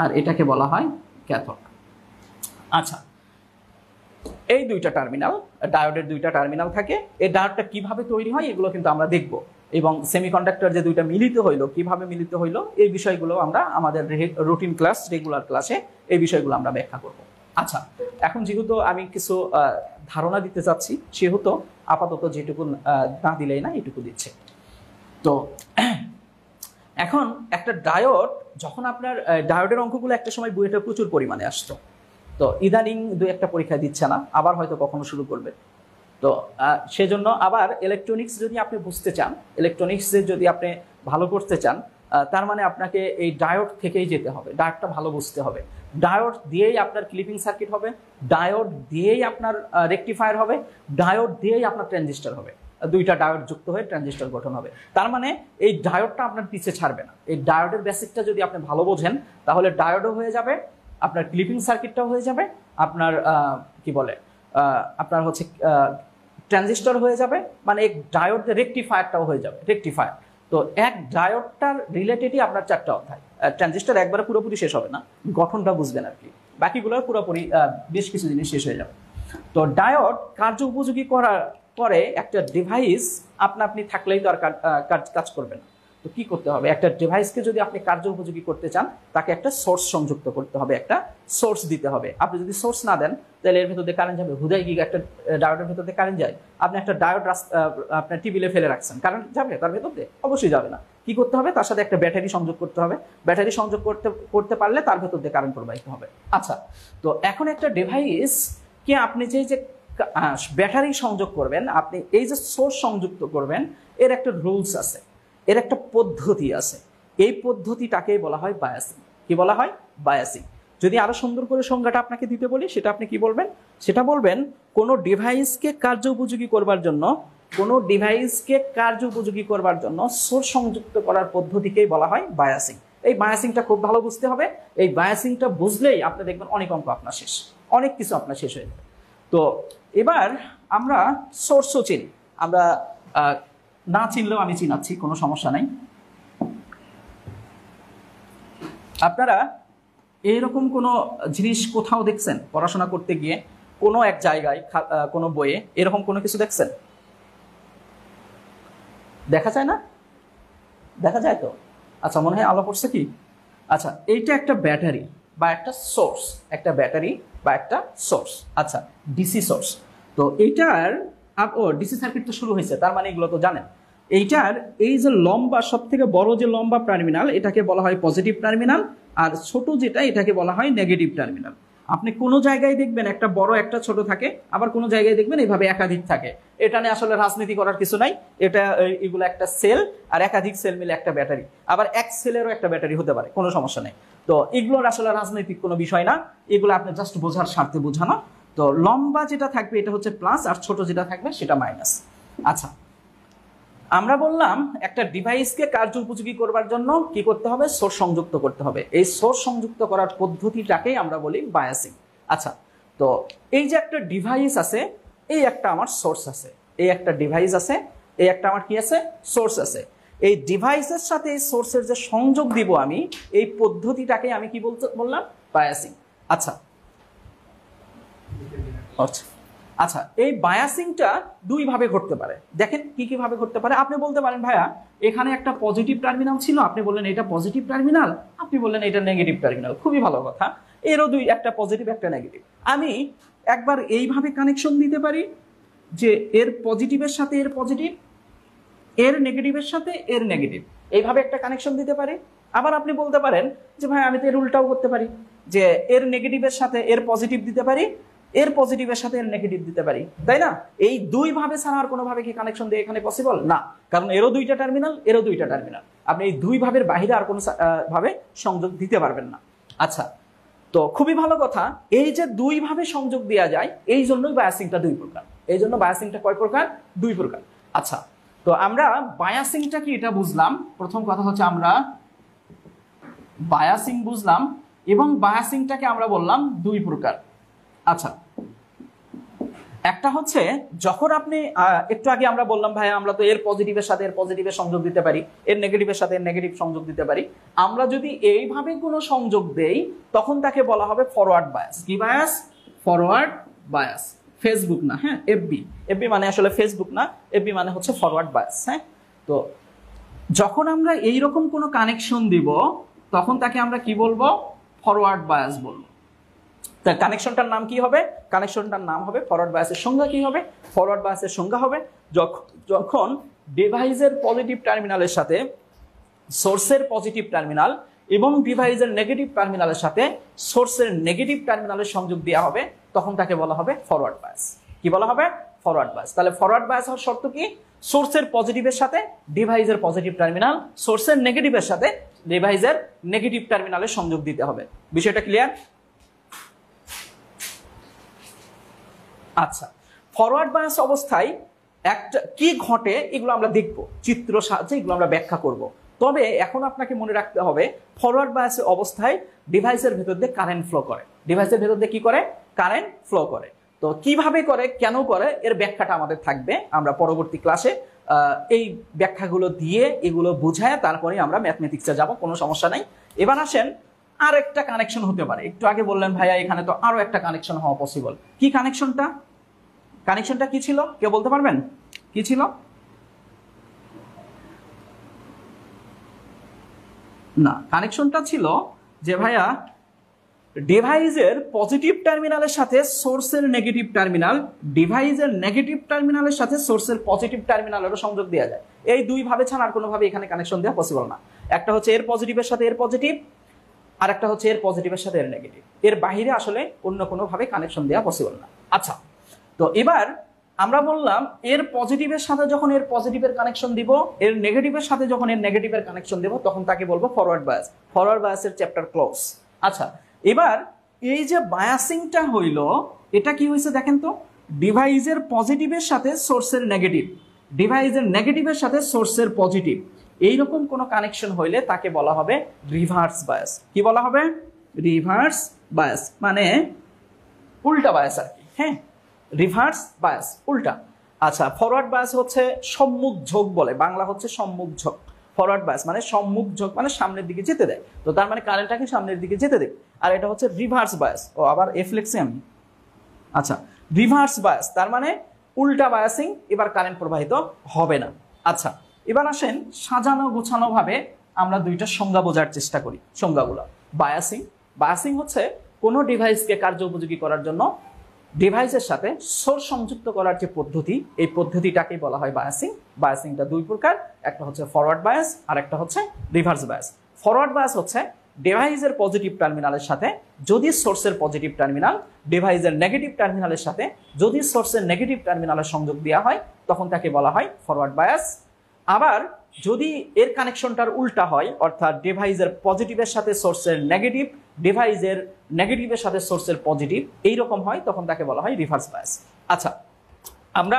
আর এটাকে বলা হয় ক্যাথোড। আচ্ছা, এই দুইটা টার্মিনাল, ডায়োডের দুইটা টার্মিনাল থাকে। এই ডায়োডটা কিভাবে তৈরি হয় এগুলো কিন্তু আমরা দেখব, এবং সেমিকন্ডাক্টর যে দুইটা মিলিত হইলো, কিভাবে মিলিত হইলো, এই বিষয়গুলো আমরা আমাদের রুটিন ক্লাস, রেগুলার ক্লাসে এই বিষয়গুলো আমরা ব্যাখ্যা করব। আচ্ছা, এখন যেহেতু আমি কিছু ধারণা দিতে চাচ্ছি, সেহেতু আপাতত যেটুকু না দিলেই না, এটুকু দিচ্ছে। তো এখন একটা ডায়োড, যখন আপনার ডায়োডের অঙ্কগুলো একটা সময় বইটা প্রচুর পরিমাণে আসতো, তো ইদানিং দুই একটা পরীক্ষা দিচ্ছে না, আবার হয়তো কখনো শুরু করবে। তো সেজন্য আবার ইলেকট্রনিক্স যদি আপনি বুঝতে চান, ইলেকট্রনিক্সের যদি আপনি ভালো করতে চান, তার মানে আপনাকে এই ডায়োড থেকেই যেতে হবে, ডায়োডটা ভালো বুঝতে হবে। ডায়োড দিয়েই আপনার ক্লিপিং সার্কিট হবে, ডায়োড দিয়েই আপনার রেকটিফায়ার হবে, ডায়োড দিয়েই আপনার ট্রানজিস্টর হবে। দুইটা ডায়োড যুক্ত হয়ে ট্রানজিস্টর গঠন হবে। তার মানে এই ডায়োডটা আপনার পিছে ছাড়বে না। এই ডায়োডের বেসিকটা যদি আপনি ভালো বোঝেন, তাহলে ডায়োডও হয়ে যাবে, আপনার ক্লিপিং সার্কিটটাও হয়ে যাবে, আপনার কি বলে, আপনার হচ্ছে ট্রানজিস্টর হয়ে যাবে, মানে এক ডায়োড রেকটিফায়ারটাও হয়ে যাবে, রেকটিফায়ার। তো এক ডায়োডটার রিলেটেডই আপনার 4টা অধ্যায়। ট্রানজিস্টর একবারে পুরোপুরি শেষ হবে না, গঠনটা বুঝবেন আর কি, বাকিগুলোর পুরোপুরি বেশ কিছু জিনিস শেষ হয়ে যাবে। তো ডায়োড কার্য উপযোগী করে একটা ডিভাইস আপনি থাকলেই তো আর কাজ করবে না। তো কি করতে হবে? একটা ডিভাইসকে যদি আপনি কার্য উপযোগী করতে চান, তাকে একটা সোর্স সংযুক্ত করতে হবে, একটা সোর্স দিতে হবে। আপনি যদি সোর্স না দেন, তাহলে এর ভেতর দিয়ে কারেন্ট যাবে। হুদাই কি একটা ডায়োডের ভেতর দিয়ে কারেন্ট যায়? আপনি একটা ডায়োড আপনার টিবিলে ফেলে রাখছেন, কারেন্ট যাবে তার ভেতর দিয়ে? অবশ্যই যাবে না। কি করতে হবে? তার সাথে একটা ব্যাটারি সংযোগ করতে হবে। ব্যাটারি সংযোগ করতে পারলে তার ভেতর দিয়ে কারেন্ট প্রবাহিত হবে। আচ্ছা, তো এখন একটা ডিভাইস কে আপনি যে ব্যাটারি সংযোগ করবেন, আপনি এই যে সোর্স সংযুক্ত করবেন, এর একটা রুলস আছে, এর একটা পদ্ধতি আছে। এই পদ্ধতিটাকেই বলা হয় বায়াসিং। কি বলা হয়? বায়াসিং। যদি আরো সুন্দর করে সংজ্ঞাটা আপনাকে দিতে বলি, সেটা আপনি কি বলবেন? সেটা বলবেন, কোনো ডিভাইসকে কার্য উপযোগী করবার জন্য সোর্স সংযুক্ত করার পদ্ধতিকেই বলা হয় বায়াসিং। এই বায়াসিংটা খুব ভালো বুঝতে হবে। এই বায়াসিংটা বুঝলেই আপনি দেখবেন অনেক অঙ্ক আপনার শেষ, অনেক কিছু আপনার শেষ হয়ে যাবে। তো এবার আমরা সোর্সও চিনি, আমরা না চিনলেও আমি চিনাচ্ছি, কোনো সমস্যা নাই। আপনারা এইরকম কোনো জিনিস কোথাও দেখছেন পড়াশোনা করতে গিয়ে, কোনো এক জায়গায়, কোনো বইয়ে এরকম কোনো কিছু দেখছেন? দেখা যায় না? দেখা যায় তো? আচ্ছা, মনে হয় আলো পড়ছে কি? আচ্ছা, এইটা একটা ব্যাটারি বা একটা সোর্স, একটা ব্যাটারি বা একটা সোর্স। আচ্ছা, ডিসি সোর্স। তো এইটার ডিসি সার্কিট তো শুরু হয়েছে, তার মানে এগুলো তো জানেন। এইটার এই যে লম্বা, সব থেকে বড় যে লম্বা টার্মিনাল, এটাকে বলা হয় পজিটিভ টার্মিনাল, আর ছোট যেটা, এটাকে বলা হয় নেগেটিভ টার্মিনাল। আপনি কোনো জায়গায় দেখবেন একটা বড় একটা ছোট থাকে, আবার কোনো জায়গায় দেখবেন এইভাবে একাধিক থাকে। এটা নিয়ে আসলে রাজনীতি করার কিছু নাই। এটা এগুলো একটা সেল, আর একাধিক সেল মিলে একটা ব্যাটারি, আবার এক সেলেরও একটা ব্যাটারি হতে পারে, কোনো সমস্যা নেই। তো এগুলোর আসলে রাজনৈতিক কোনো বিষয় না, এগুলো আপনি জাস্ট বোঝার স্বার্থে বোঝানো। তো লম্বা যেটা থাকবে এটা হচ্ছে প্লাস, আর ছোট যেটা থাকবে সেটা মাইনাস। আচ্ছা, আমরা বললাম একটা ডিভাইসকে কার্য উপযোগী করবার জন্য কি করতে হবে, সোর্স সংযুক্ত করতে হবে। এই সোর্স সংযুক্ত করার পদ্ধতিটাকেই আমরা বলি বায়াসিং। আচ্ছা, তো এই যে একটা ডিভাইস আছে, এই একটা আমার সোর্স আছে, এই একটা ডিভাইস আছে, এই একটা আমার কি আছে, সোর্স আছে। এই ডিভাইসের সাথে এই সোর্সের যে সংযোগ দিব আমি, এই পদ্ধতিটাকে আমি কি বললাম, বায়াসিং। আচ্ছা আচ্ছা আচ্ছা, এই বায়াসিংটা দুই ভাবে ঘটতে পারে। দেখেন কি কি ভাবে ঘটতে পারে। আপনি বলতে পারেন ভাইয়া এখানে একটা পজিটিভ টার্মিনাল ছিল, আপনি বললেন এটা পজিটিভ টার্মিনাল, আপনি বললেন এটা নেগেটিভ টার্মিনাল, খুবই ভালো কথা। এরও দুই, একটা পজিটিভ একটা নেগেটিভ। আমি একবার এইভাবে কানেকশন দিতে পারি যে এর পজিটিভের সাথে এর পজিটিভ, এর নেগেটিভের সাথে এর নেগেটিভ, এইভাবে একটা কানেকশন দিতে পারি। আবার আপনি বলতে পারেন যে ভাই আমি তো এর উল্টাও করতে পারি, যে এর নেগেটিভের সাথে এর পজিটিভ দিতে পারি, এর পজিটিভের সাথে এর নেগেটিভ দিতে পারি, তাই না? এই দুই ভাবে ছাড়া আর কোনোভাবে কি কানেকশন দিয়ে এখানে পসিবল না, কারণ এরও দুইটা টার্মিনাল, এরও দুইটা টার্মিনাল। আপনি এই দুই ভাবের বাইরে আর কোনো ভাবে সংযোগ দিতে পারবেন না। আচ্ছা, তো খুবই ভালো কথা। এই যে দুই ভাবে সংযোগ দেওয়া যায়, এই জন্যই বায়াসিংটা দুই প্রকার। এই জন্য বায়াসিংটা কয় প্রকার, দুই প্রকার। আচ্ছা, তো আমরা বায়াসিংটা কি এটা বুঝলাম। প্রথম কথা হচ্ছে আমরা বায়াসিং বুঝলাম, এবং বায়াসিংটাকে আমরা বললাম দুই প্রকার। আচ্ছা, একটা হচ্ছে যখন আপনি একটু আগে আমরা বললাম ভাই আমরা তো এর পজিটিভের সাথে এর পজিটিভের সংযোগ দিতে পারি, এর নেগেটিভের সাথে এর নেগেটিভ সংযোগ দিতে পারি। আমরা যদি এইভাবে কোনো সংযোগ দেই তখন তাকে বলা হবে ফরওয়ার্ড বায়াস। কি বায়াস? Forward bias. ফেসবুক না, হ্যাঁ, এফবি। এফবি মানে আসলে ফেসবুক না, এফবি মানে হচ্ছে ফরওয়ার্ড বায়াস। হ্যাঁ, তো যখন আমরা এইরকম কোনো কানেকশন দিব তখন তাকে আমরা কি বলবো, ফরওয়ার্ড বায়াস বলবো। তার কানেকশনটার নাম কি হবে, কানেকশনটার নাম হবে ফরওয়ার্ড বায়াসের সংজ্ঞা কি হবে, ফরওয়ার্ড বায়াসের সংজ্ঞা হবে যখন ডিভাইসের পজিটিভ টার্মিনালের সাথে সোর্সের পজিটিভ টার্মিনাল এবং ডিভাইসের নেগেটিভ টার্মিনালের সাথে সোর্সের নেগেটিভ টার্মিনালের সংযোগ দেওয়া হবে, তখন তাকে বলা হবে ফরওয়ার্ড বায়াস। কি বলা হবে, ফরওয়ার্ড বায়াস। তাহলে ফরওয়ার্ড বায়াস হওয়ার শর্ত কি, সোর্সের পজিটিভের সাথে ডিভাইসের পজিটিভ টার্মিনাল, সোর্সের নেগেটিভের সাথে ডিভাইসের নেগেটিভ টার্মিনালের সংযোগ দিতে হবে। বিষয়টা ক্লিয়ার? আচ্ছা, ফরওয়ার্ড বায়াস অবস্থায় একটা কি ঘটে এগুলো আমরা দেখব, চিত্র সাহায্যে এগুলো আমরা ব্যাখ্যা করব। তবে এখন আপনাকে মনে রাখতে হবে ফরওয়ার্ড বায়াস অবস্থায় ডিভাইসের ভেতর দিয়ে কারেন্ট ফ্লো করে। ডিভাইসের ভেতর দিয়ে কি করে, কারেন্ট ফ্লো করে। তো কিভাবে করে, কেন করে, এর ব্যাখ্যাটা আমাদের থাকবে। আমরা পরবর্তী ক্লাসে এই ব্যাখ্যাগুলো দিয়ে এগুলো বুঝায় তারপরে আমরা ম্যাথমেটিক্সে যাব, কোনো সমস্যা নাই। এবার আসেন, আর একটা কানেকশন হতে পারে। একটু আগে বললেন ভাইয়া এখানে তো আরো একটা কানেকশন হওয়া পসিবল। কি কানেকশনটা, কানেকশনটা কি ছিল, কেউ বলতে পারবেন কি ছিল? না, কানেকশনটা ছিল যে ভাইয়া ডিভাইসের পজিটিভ টার্মিনালের সাথে সোর্সের নেগেটিভ টার্মিনাল, ডিভাইসের নেগেটিভ টার্মিনালের সাথে সোর্সের পজিটিভ টার্মিনালেরও সংযোগ দেওয়া যায়। এই দুই ভাবে ছাড়া আর কোনোভাবে এখানে কানেকশন দেওয়া পসিবল না। একটা হচ্ছে এর পজিটিভের সাথে এর পজিটিভ, আর একটা হচ্ছে এর পজিটিভের সাথে এর নেগেটিভ। এর বাইরে আসলে অন্য কোনোভাবে কানেকশন দেওয়া পসিবল না। আচ্ছা, তো এবার আমরা বললাম এর পজিটিভের সাথে যখন এর পজিটিভের কানেকশন দিব, এর নেগেটিভের সাথে যখন এর নেগেটিভের কানেকশন দেব, তখন তাকে বলবো ফরওয়ার্ড বায়াস। ফরওয়ার্ড বায়াসের চ্যাপ্টার ক্লোজ। আচ্ছা, এবার এই যে বায়াসিংটা হইল, এটা কি হয়েছে দেখেন তো, ডিভাইসের পজিটিভের সাথে সোর্সের নেগেটিভ, ডিভাইসের নেগেটিভের সাথে সোর্সের পজিটিভ, এইরকম কোনো কানেকশন হইলে তাকে বলা হবে রিভার্স বায়াস। কি বলা হবে, রিভার্স বায়াস, মানে উল্টা বায়াস আর কি। হ্যাঁ, রিভার্স বায়াস, উল্টা। আচ্ছা, ফরওয়ার্ড বায়াস হচ্ছে সম্মুখ ঝোঁক বলে, বাংলা হচ্ছে সম্মুখ ঝোঁক। ফরওয়ার্ড বায়াস মানে সম্মুখ ঝোঁক, মানে সামনের দিকে যেতে দেয়। তো তার মানে কারেন্টটাকে সামনের দিকে যেতে দেবে। আর এটা হচ্ছে রিভার্স বায়াস। ও আবার এফ লিখছি আমি। আচ্ছা, রিভার্স বায়াস তার মানে উল্টা বায়াসিং, এবার কারেন্ট প্রবাহিত হবে না। আচ্ছা, এবার আসেন সাজানো গোছানো ভাবে আমরা দুইটা সংজ্ঞা বোঝার চেষ্টা করি। সংজ্ঞাগুলো, বায়াসিং, বায়াসিং হচ্ছে কোনো ডিভাইসকে কার্য উপযোগী করার জন্য ডিভাইসের সাথে সোর্স সংযুক্ত করার যে পদ্ধতি, এই পদ্ধতিটাকেই বলা হয় বায়াসিং। বায়াসিংটা দুই প্রকার, একটা হচ্ছে ফরওয়ার্ড বায়াস আর একটা হচ্ছে রিভার্স বায়াস। ফরওয়ার্ড বায়াস হচ্ছে ডিভাইসের পজিটিভ টার্মিনালের সাথে যদি সোর্সের পজিটিভ টার্মিনাল ডিভাইসের নেগেটিভ টার্মিনালের সাথে যদি সোর্সের নেগেটিভ টার্মিনালের সংযোগ দেওয়া হয় তখন তাকে বলা হয় ফরওয়ার্ড বায়াস। আবার যদি এর কানেকশনটার উল্টা হয়, অর্থাৎ ডিভাইসের পজিটিভের সাথে সোর্সের নেগেটিভ, ডিভাইসের নেগেটিভের সাথে সোর্সের পজিটিভ, এইরকম হয় তখন তাকে বলা হয় রিভার্স বায়াস। আচ্ছা, আমরা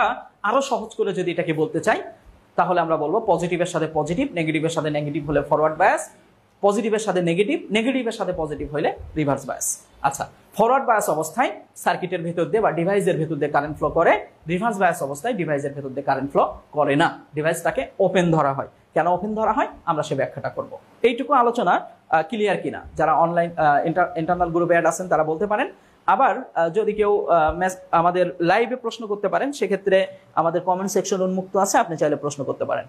আরো সহজ করে যদি এটাকে বলতে চাই তাহলে আমরা বলবো পজিটিভের সাথে পজিটিভ, নেগেটিভের সাথে নেগেটিভ হলে ফরওয়ার্ড বায়াস, পজিটিভের সাথে নেগেটিভ, নেগেটিভের সাথে পজিটিভ হলে রিভার্স বায়াস। আচ্ছা, ফরওয়ার্ড বায়াস অবস্থায় সার্কিটের ভেতর দিয়ে বা ডিভাইসের ভেতর দিয়ে কারেন্ট ফ্লো করে, রিভার্স বায়াস অবস্থায় ডিভাইসের ভেতর দিয়ে কারেন্ট ফ্লো করে না, ডিভাইসটাকে ওপেন ধরা হয়। কেন ওপেন ধরা হয় আমরা সে ব্যাখ্যাটা করব। এইটুকু আলোচনা ক্লিয়ার কিনা যারা অনলাইন ইন্টারনাল গ্রুপে অ্যাড আছেন তারা বলতে পারেন। আবার যদি কেউ আমাদের লাইভে প্রশ্ন করতে পারেন, সেক্ষেত্রে আমাদের কমেন্ট সেকশন উন্মুক্ত আছে, আপনি চাইলে প্রশ্ন করতে পারেন।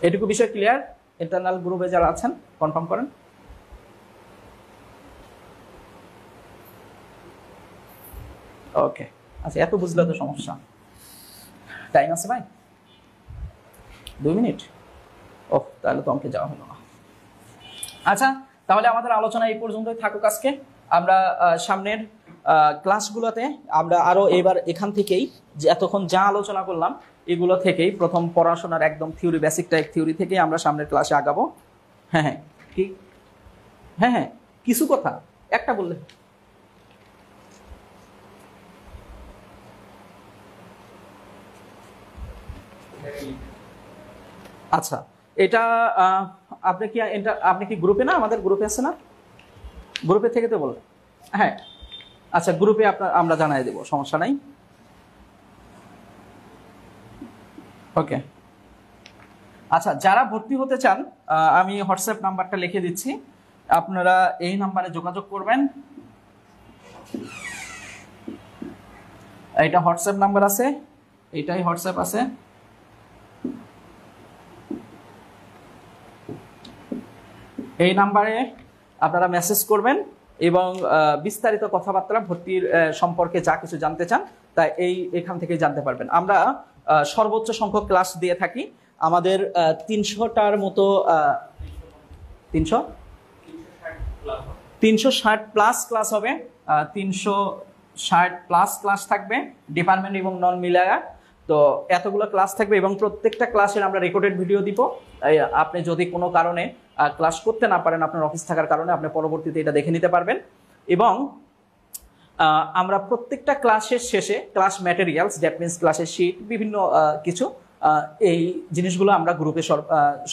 এটুকু বিষয় ক্লিয়ার? ইন্টারনাল গ্রুপে যারা আছেন কনফার্ম করেন। ওকে, আচ্ছা, এত বুঝলে তো সমস্যা। টাইম আছে ভাই? 2 মিনিট? ও, তাহলে তো অঙ্কে যাওয়া হলো না। আচ্ছা, তাহলে আমাদের আলোচনা এই পর্যন্তই থাকুক আজকে। আমরা সামনের ক্লাসগুলোতে আমরা আরো এবার এখান থেকেই যে এতক্ষণ যা আলোচনা করলাম এগুলো থেকেই প্রথম পড়াশোনার একদম থিওরি, বেসিক টাইপ থিওরি থেকেই আমরা সামনের ক্লাসে আগাবো। হ্যাঁ হ্যাঁ, কি? হ্যাঁ হ্যাঁ, কিছু কথা একটা বললে। আচ্ছা, এটা আপনি কি গ্রুপে না? আমাদের গ্রুপে আছে না? গ্রুপে থেকে তো বললেন। হ্যাঁ, আচ্ছা, গ্রুপে আমরা জানাই দেব, সমস্যা নাই। ওকে, আচ্ছা, যারা ভর্তি হতে চান আমি হোয়াটসঅ্যাপ নাম্বারটা লিখে দিচ্ছি, আপনারা এই নাম্বারে যোগাযোগ করবেন। এটা হোয়াটসঅ্যাপ নাম্বার আছে, এটাই হোয়াটসঅ্যাপ আছে। এই নাম্বারে আপনারা মেসেজ করবেন এবং বিস্তারিত কথাবার্তা ভর্তির সম্পর্কে যা কিছু জানতে চান তাই এখান থেকে জানতে পারবেন। আমরা সর্বোচ্চ সংখ্যক ক্লাস দিয়ে থাকি, আমাদের 300টার মতো 360 প্লাস ক্লাস হবে, 360 প্লাস ক্লাস থাকবে ডিপার্টমেন্ট এবং নন মিলায়া। তো এতগুলো ক্লাস থাকবে এবং প্রত্যেকটা ক্লাসের আমরা রেকর্ডেড ভিডিও দিব। আপনি যদি কোনো কারণে ক্লাস করতে না পারেন, আপনার অফিস থাকার কারণে, আপনি পরবর্তীতে এটা দেখে নিতে পারবেন। এবং আমরা প্রত্যেকটা ক্লাসের শেষে ক্লাস ম্যাটেরিয়ালস, দ্যাট মিনস ক্লাসের শিট, বিভিন্ন কিছু এই জিনিসগুলো আমরা গ্রুপে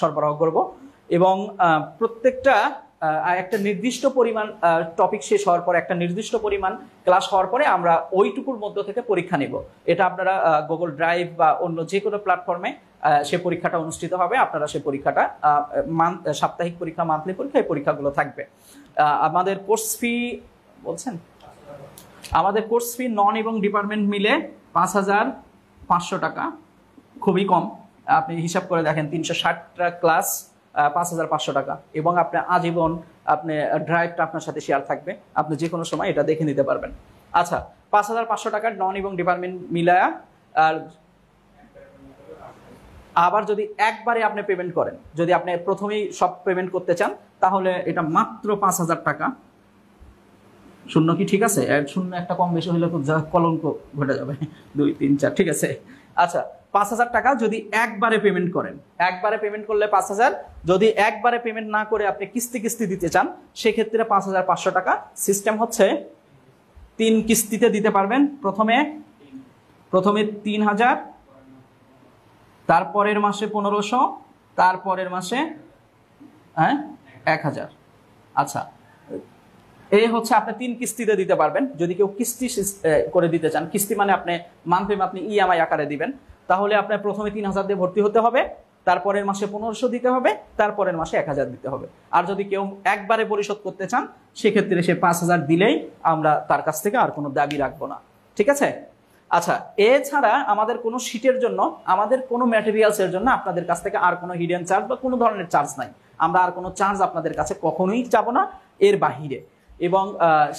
সরবরাহ করব। এবং প্রত্যেকটা একটা নির্দিষ্ট পরিমাণ টপিক শেষ হওয়ার পরে, একটা নির্দিষ্ট পরিমাণ ক্লাস হওয়ার পরে আমরা ওইটুকুর মধ্য থেকে পরীক্ষা নেব। এটা আপনারা গুগল ড্রাইভ বা অন্য যে কোনো প্ল্যাটফর্মে সে পরীক্ষাটা অনুষ্ঠিত হবে। আপনারা সে পরীক্ষাটা সাপ্তাহিক পরীক্ষা, মান্থলি পরীক্ষা, এই পরীক্ষাগুলো থাকবে। আমাদের কোর্স ফি বলছেন, আমাদের কোর্স ফি নন এবং ডিপার্টমেন্ট মিলে 5500 টাকা, খুবই কম। আপনি হিসাব করে দেখেন, 360টা ক্লাস 5500 টাকা, এবং আপনি আজীবন আপনি ড্রাইভটা আপনার সাথে শেয়ার থাকবে, আপনি যে কোনো সময় এটা দেখে নিতে পারবেন। আচ্ছা, 5500 টাকার নন এবং ডিপার্টমেন্ট মিলায়া। আর আবার যদি একবারে আপনি পেমেন্ট করেন, যদি আপনি প্রথমেই সব পেমেন্ট করতে চান, তাহলে এটা মাত্র 5000 টাকা। শূন্য কি ঠিক আছে? শূন্য একটা কম বেশি হলে খুব কলঙ্ক ঘটে যাবে। 2 3 4, ঠিক আছে। আচ্ছা, 5000 টাকা যদি একবারে পেমেন্ট করেন, একবারে পেমেন্ট করলে 5000। যদি একবারে পেমেন্ট না করে আপনি কিস্তি কিস্তি দিতে চান, সেক্ষেত্রে 5500 টাকা। সিস্টেম হচ্ছে 3 কিস্তিতে দিতে পারবেন। প্রথমে 3000, তারপরের মাসে 1500, তারপরের মাসে 1000। আচ্ছা, এই হচ্ছে আপনি 3 কিস্তিতে দিতে পারবেন। যদি কেউ কিস্তি করে দিতে চান, কিস্তি মানে আপনি মান্থলি আপনি ইএমআই আকারে দিবেন, তাহলে আপনার প্রথমে 3000 দিয়ে ভর্তি হতে হবে, তারপরের মাসে 1500 দিতে হবে, তারপরের মাসে 1000 দিতে হবে। আর যদি কেউ একবারে পরিশোধ করতে চান, সেক্ষেত্রে সে 5000 দিলেই আমরা তার কাছ থেকে আর কোনো দাবি রাখবো না, ঠিক আছে? আচ্ছা, এছাড়া আমাদের কোনো শিটের জন্য, আমাদের কোনো ম্যাটেরিয়ালসের জন্য আপনাদের কাছ থেকে আর কোনো হিডেন চার্জ বা কোনো ধরনের চার্জ নাই। আমরা আর কোনো চার্জ আপনাদের কাছে কখনোই চাবো না এর বাহিরে। এবং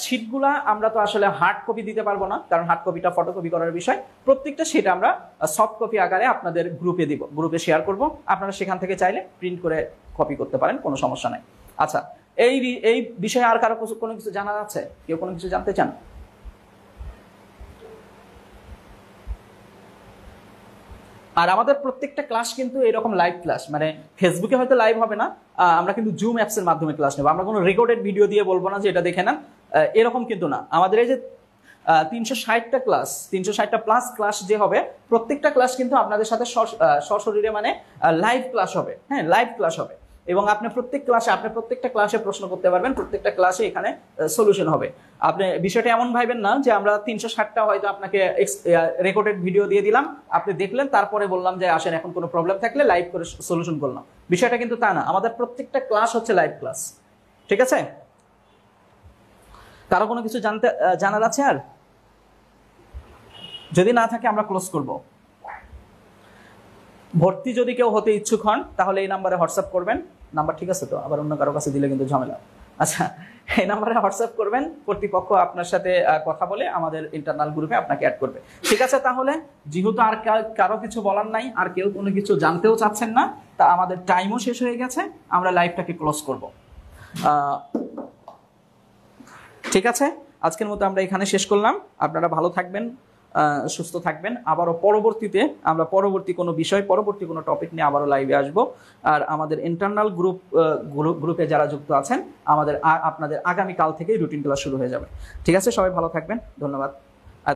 শিটগুলা আমরা তো আসলে হার্ড কপি দিতে পারবো না, কারণ হার্ড কপিটা ফটোকপি করার বিষয়। প্রত্যেকটা শিট আমরা সফট কপি আকারে আপনাদের গ্রুপে দিব, গ্রুপে শেয়ার করব, আপনারা সেখান থেকে চাইলে প্রিন্ট করে কপি করতে পারেন, কোনো সমস্যা নাই। আচ্ছা, এই বিষয়ে আর কারো কোনো কিছু জানা আছে? কেউ কোনো কিছু জানতে চান? আর আমাদের প্রত্যেকটা ক্লাস কিন্তু এরকম লাইভ ক্লাস, মানে ফেসবুকে হয়তো লাইভ হবে না, আমরা কিন্তু জুম অ্যাপসের মাধ্যমে ক্লাস নেব। আমরা কোনো রেকর্ডেড ভিডিও দিয়ে বলবো না যে এটা দেখে নেন, এরকম কিন্তু না। আমাদের এই যে 360টা ক্লাস, 360টা প্লাস ক্লাস যে হবে, প্রত্যেকটা ক্লাস কিন্তু আপনাদের সাথে সশরীরে মানে লাইভ ক্লাস হবে। হ্যাঁ, লাইভ ক্লাস হবে এবং আপনি প্রত্যেকটা ক্লাসে প্রশ্ন করতে পারবেন, প্রত্যেকটা ক্লাসে এখানে সলিউশন হবে। আপনি বিষয়টা এমন ভাবেন না যে আমরা 360টা হয়তো আপনাকে রেকর্ডেড ভিডিও দিয়ে দিলাম, আপনি দেখলেন, তারপরে বললাম যে আসেন এখন কোনো প্রবলেম থাকলে লাইভ করে সলিউশন করলাম। বিষয়টা কিন্তু তা না, আমাদের প্রত্যেকটা ক্লাস হচ্ছে লাইভ ক্লাস। ঠিক আছে? কারো কোনো কিছু জানার আছে? আর যদি না থাকে আমরা ক্লোজ করব। ভর্তি যদি কেউ হতে ইচ্ছুক হন তাহলে এই নাম্বারে হোয়াটসঅ্যাপ করবেন। নাম্বার ঠিক আছে তো? আবার অন্য কারো কাছে দিলে কিন্তু ঝামেলা। আচ্ছা, এই নাম্বারে হোয়াটসঅ্যাপ করবেন, কর্তৃপক্ষ আপনার সাথে কথা বলে আমাদের ইন্টারনাল গ্রুপে আপনাকে অ্যাড করবে। ঠিক আছে? তাহলে যেহেতু আর কারো কিছু বলার নাই, আর কেউ কোনো কিছু জানতেও চাচ্ছেন না, তা আমাদের টাইমও শেষ হয়ে গেছে, আমরা লাইভটাকে ক্লোজ করব। ঠিক আছে, আজকের মতো আমরা এখানে শেষ করলাম। আপনারা ভালো থাকবেন, সুস্থ থাকবেন। আবারও পরবর্তীতে আমরা পরবর্তী কোনো বিষয়, পরবর্তী কোনো টপিক নিয়ে আবারও লাইভে আসব। আর আমাদের ইন্টারনাল গ্রুপে যারা যুক্ত আছেন, আপনাদের আগামীকাল থেকেই রুটিন ক্লাস শুরু হয়ে যাবে। ঠিক আছে, সবাই ভালো থাকবেন, ধন্যবাদ।